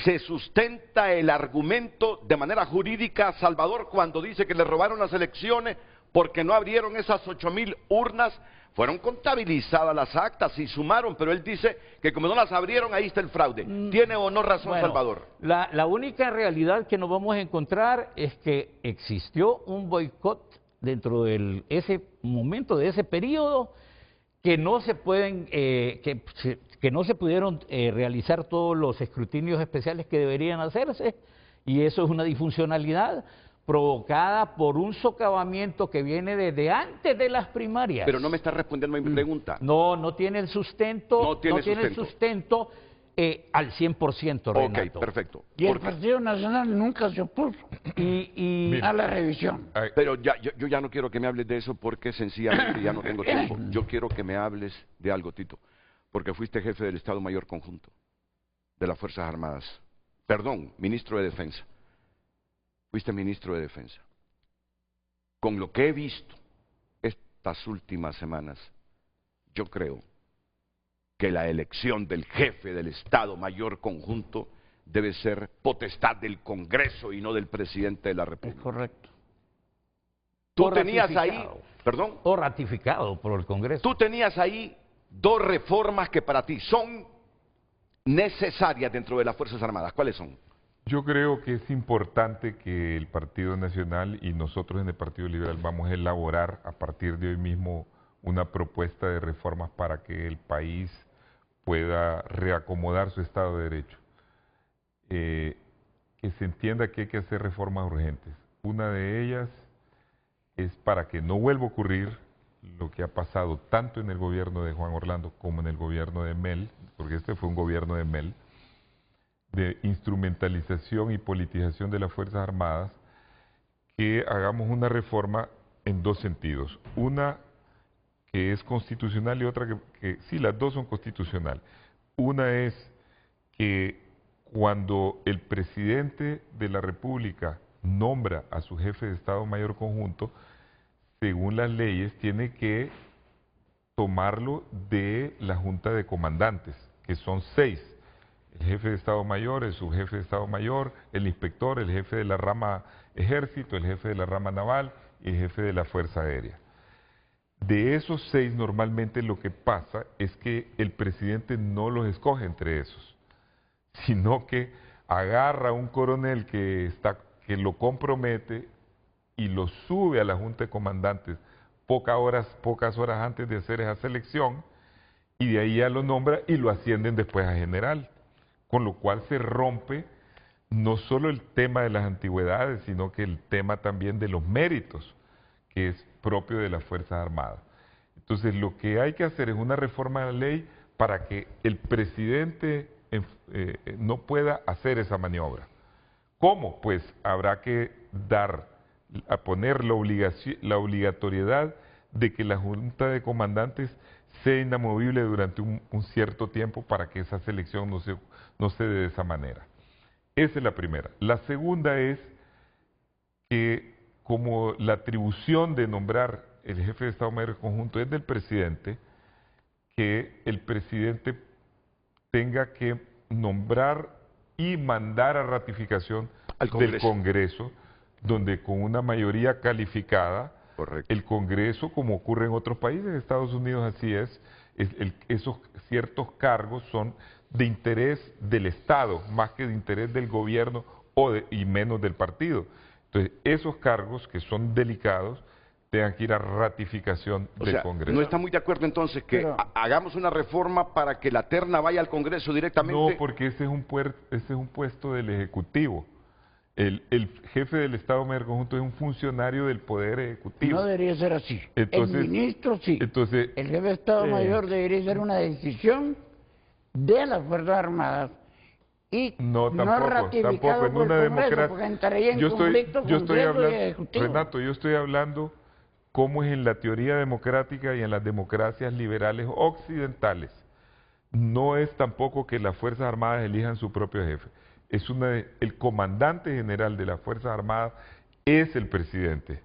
se sustenta el argumento de manera jurídica Salvador cuando dice que le robaron las elecciones porque no abrieron esas 8.000 urnas? Fueron contabilizadas las actas y sumaron, pero él dice que como no las abrieron, ahí está el fraude. ¿Tiene o no razón, bueno, Salvador? La única realidad que nos vamos a encontrar es que existió un boicot dentro de ese momento, de ese periodo, que no se pueden, que no se pudieron realizar todos los escrutinios especiales que deberían hacerse, y eso es una disfuncionalidad provocada por un socavamiento que viene desde antes de las primarias. Pero no me está respondiendo a mi pregunta. No tiene el sustento, No tiene el sustento al 100%, Renato. Ok, perfecto. Y el Partido Nacional nunca se opuso a la revisión. Pero yo ya no quiero que me hables de eso porque sencillamente ya no tengo tiempo. Yo quiero que me hables de algo, Tito, porque fuiste jefe del Estado Mayor Conjunto de las Fuerzas Armadas. Perdón, ministro de Defensa. Fuiste ministro de Defensa. Con lo que he visto estas últimas semanas, yo creo que la elección del jefe del Estado Mayor Conjunto debe ser potestad del Congreso y no del presidente de la República. Es correcto. Tú tenías ahí, perdón, o ratificado por el Congreso. tú tenías ahí dos reformas que para ti son necesarias dentro de las Fuerzas Armadas. ¿Cuáles son? Yo creo que es importante que el Partido Nacional y nosotros en el Partido Liberal vamos a elaborar a partir de hoy mismo una propuesta de reformas para que el país pueda reacomodar su Estado de Derecho. Que se entienda que hay que hacer reformas urgentes. Una de ellas es para que no vuelva a ocurrir lo que ha pasado tanto en el gobierno de Juan Orlando como en el gobierno de Mel, porque este fue un gobierno de Mel, de instrumentalización y politización de las Fuerzas Armadas, que hagamos una reforma en dos sentidos. Una que es constitucional y otra que sí, las dos son constitucionales. Una es que cuando el presidente de la República nombra a su jefe de Estado Mayor Conjunto, según las leyes, tiene que tomarlo de la Junta de Comandantes, que son 6. El jefe de Estado Mayor, el subjefe de Estado Mayor, el inspector, el jefe de la rama Ejército, el jefe de la rama Naval y el jefe de la Fuerza Aérea. De esos 6 normalmente lo que pasa es que el presidente no los escoge entre esos, sino que agarra a un coronel que lo compromete y lo sube a la Junta de Comandantes pocas horas antes de hacer esa selección, y de ahí ya lo nombra y lo ascienden después a general, con lo cual se rompe no solo el tema de las antigüedades, sino que el tema también de los méritos, que es propio de las Fuerzas Armadas. Entonces lo que hay que hacer es una reforma de la ley para que el presidente no pueda hacer esa maniobra. ¿Cómo? Pues habrá que poner la obligatoriedad de que la Junta de Comandantes sea inamovible durante un cierto tiempo para que esa selección no se dé de esa manera. Esa es la primera. La segunda es que como la atribución de nombrar el jefe de Estado Mayor Conjunto es del presidente, que el presidente tenga que nombrar y mandar a ratificación del Congreso, donde con una mayoría calificada, correcto, el Congreso, como ocurre en otros países, en Estados Unidos así esos ciertos cargos son de interés del Estado, más que de interés del gobierno y menos del partido. Entonces, esos cargos que son delicados tengan que ir a ratificación del Congreso. ¿No está muy de acuerdo entonces que hagamos una reforma para que la terna vaya al Congreso directamente? No, porque ese es un puesto del Ejecutivo. El jefe del Estado Mayor Conjunto es un funcionario del Poder Ejecutivo. No debería ser así. Entonces, el ministro sí. Entonces, el jefe de Estado Mayor debería ser una decisión de las Fuerzas Armadas y no ratificado en por una el Congreso, democracia. porque entraría en conflicto Congreso y Ejecutivo. Renato, yo estoy hablando cómo es en la teoría democrática y en las democracias liberales occidentales. No es tampoco que las Fuerzas Armadas elijan su propio jefe. El comandante general de las Fuerzas Armadas es el presidente.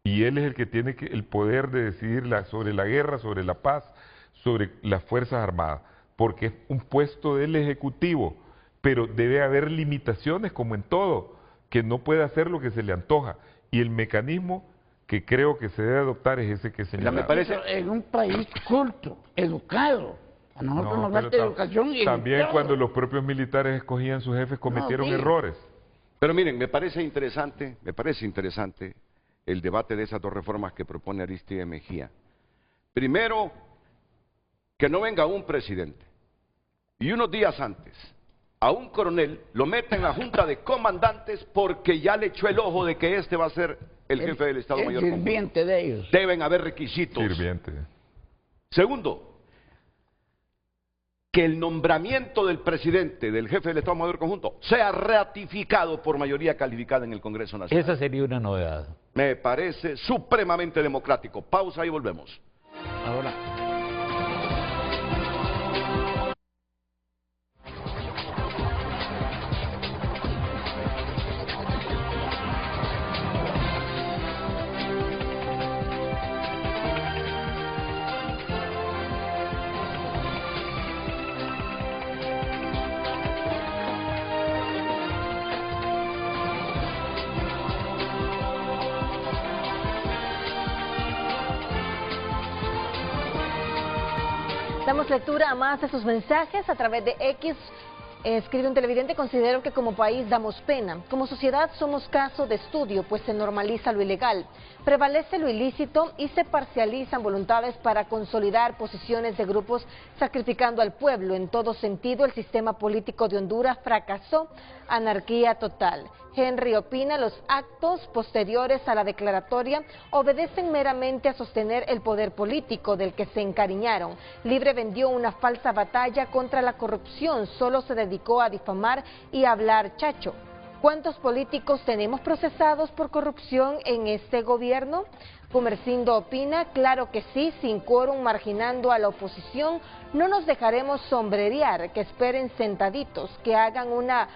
Y él es el que tiene el poder de decidir sobre la guerra, sobre la paz, sobre las Fuerzas Armadas. Porque es un puesto del Ejecutivo. Pero debe haber limitaciones, como en todo, que no puede hacer lo que se le antoja. Y el mecanismo que creo que se debe adoptar es ese que señala. Me parece en un país culto, educado. A nosotros nos falta educación y también educado. Cuando los propios militares escogían sus jefes cometieron errores. Pero miren, me parece interesante el debate de esas dos reformas que propone Arístide Mejía. Primero, que no venga un presidente y unos días antes a un coronel lo meta en la junta de comandantes porque ya le echó el ojo de que este va a ser el jefe del Estado Mayor Conjunto. Sirviente de ellos. Deben haber requisitos. Sirviente. Segundo, que el nombramiento del presidente, del jefe del Estado Mayor Conjunto, sea ratificado por mayoría calificada en el Congreso Nacional. Esa sería una novedad. Me parece supremamente democrático. Pausa y volvemos. Ahora. Damos lectura a más de sus mensajes a través de X. Escribe un televidente: considero que como país damos pena. Como sociedad somos caso de estudio, pues se normaliza lo ilegal, prevalece lo ilícito y se parcializan voluntades para consolidar posiciones de grupos, sacrificando al pueblo. En todo sentido, el sistema político de Honduras fracasó, anarquía total. Henry opina: los actos posteriores a la declaratoria obedecen meramente a sostener el poder político del que se encariñaron. Libre vendió una falsa batalla contra la corrupción, solo se dedicó a difamar y a hablar chacho. ¿Cuántos políticos tenemos procesados por corrupción en este gobierno? Comercindo opina: claro que sí, sin quórum, marginando a la oposición, no nos dejaremos sombrerear, que esperen sentaditos, que hagan una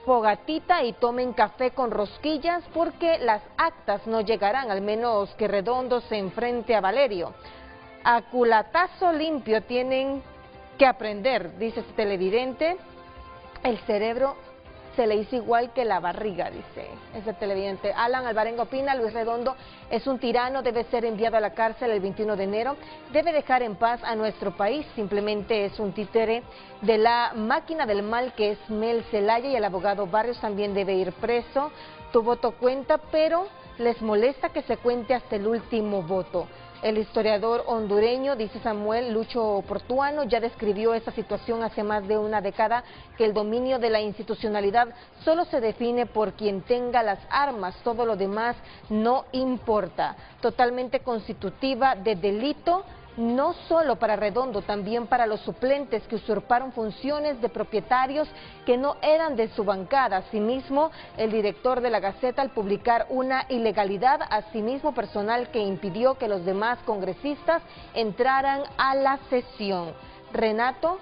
fogatita y tomen café con rosquillas, porque las actas no llegarán, al menos que Redondo se enfrente a Valerio. A culatazo limpio tienen que aprender, dice este televidente. El cerebro se le hizo igual que la barriga, dice ese televidente. Alan Alvarenga opina: Luis Redondo es un tirano, debe ser enviado a la cárcel el 21 de enero, debe dejar en paz a nuestro país, simplemente es un títere de la máquina del mal que es Mel Zelaya, y el abogado Barrios también debe ir preso. Tu voto cuenta, pero les molesta que se cuente hasta el último voto. El historiador hondureño, dice Samuel Lucho Portuano, ya describió esta situación hace más de una década, que el dominio de la institucionalidad solo se define por quien tenga las armas, todo lo demás no importa. Totalmente constitutiva de delito, no solo para Redondo, también para los suplentes que usurparon funciones de propietarios que no eran de su bancada. Asimismo, el director de la Gaceta, al publicar una ilegalidad, asimismo personal que impidió que los demás congresistas entraran a la sesión. Renato: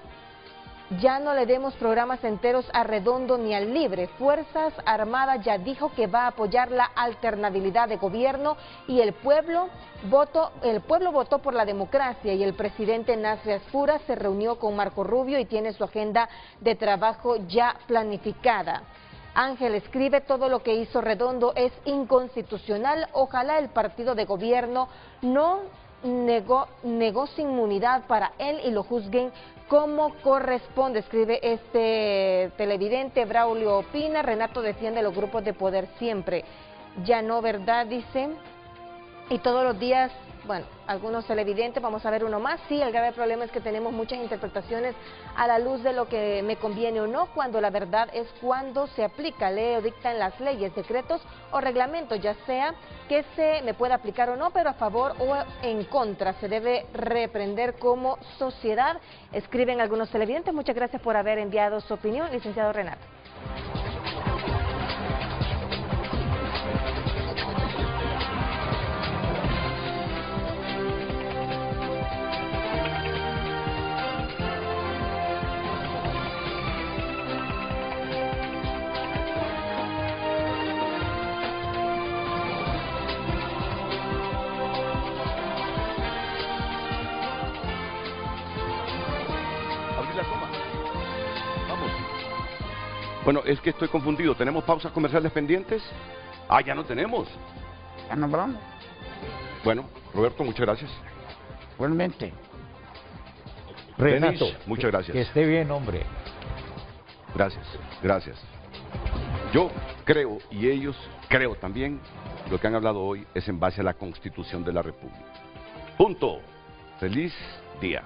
ya no le demos programas enteros a Redondo ni al Libre. Fuerzas Armadas ya dijo que va a apoyar la alternabilidad de gobierno, y el pueblo votó por la democracia, y el presidente Nasri Asfura se reunió con Marco Rubio y tiene su agenda de trabajo ya planificada. Ángel escribe: todo lo que hizo Redondo es inconstitucional, ojalá el partido de gobierno no negocie inmunidad para él y lo juzguen como corresponde. Escribe este televidente. Braulio opina: Renato defiende los grupos de poder siempre. Ya no, ¿verdad? Dice. Y todos los días, bueno, algunos televidentes, vamos a ver uno más. Sí, el grave problema es que tenemos muchas interpretaciones a la luz de lo que me conviene o no, cuando la verdad es cuando se aplica, lee o dictan las leyes, decretos o reglamentos, ya sea que se me pueda aplicar o no, pero a favor o en contra. Se debe reprender como sociedad, escriben algunos televidentes. Muchas gracias por haber enviado su opinión, licenciado Renato. Bueno, es que estoy confundido. ¿Tenemos pausas comerciales pendientes? Ah, ya no tenemos. Ya nos vamos. Bueno, Roberto, muchas gracias. Igualmente. Renato, Denis, muchas gracias. Que esté bien, hombre. Gracias, gracias. Yo creo, y ellos creo también, lo que han hablado hoy es en base a la Constitución de la República. Punto. Feliz día.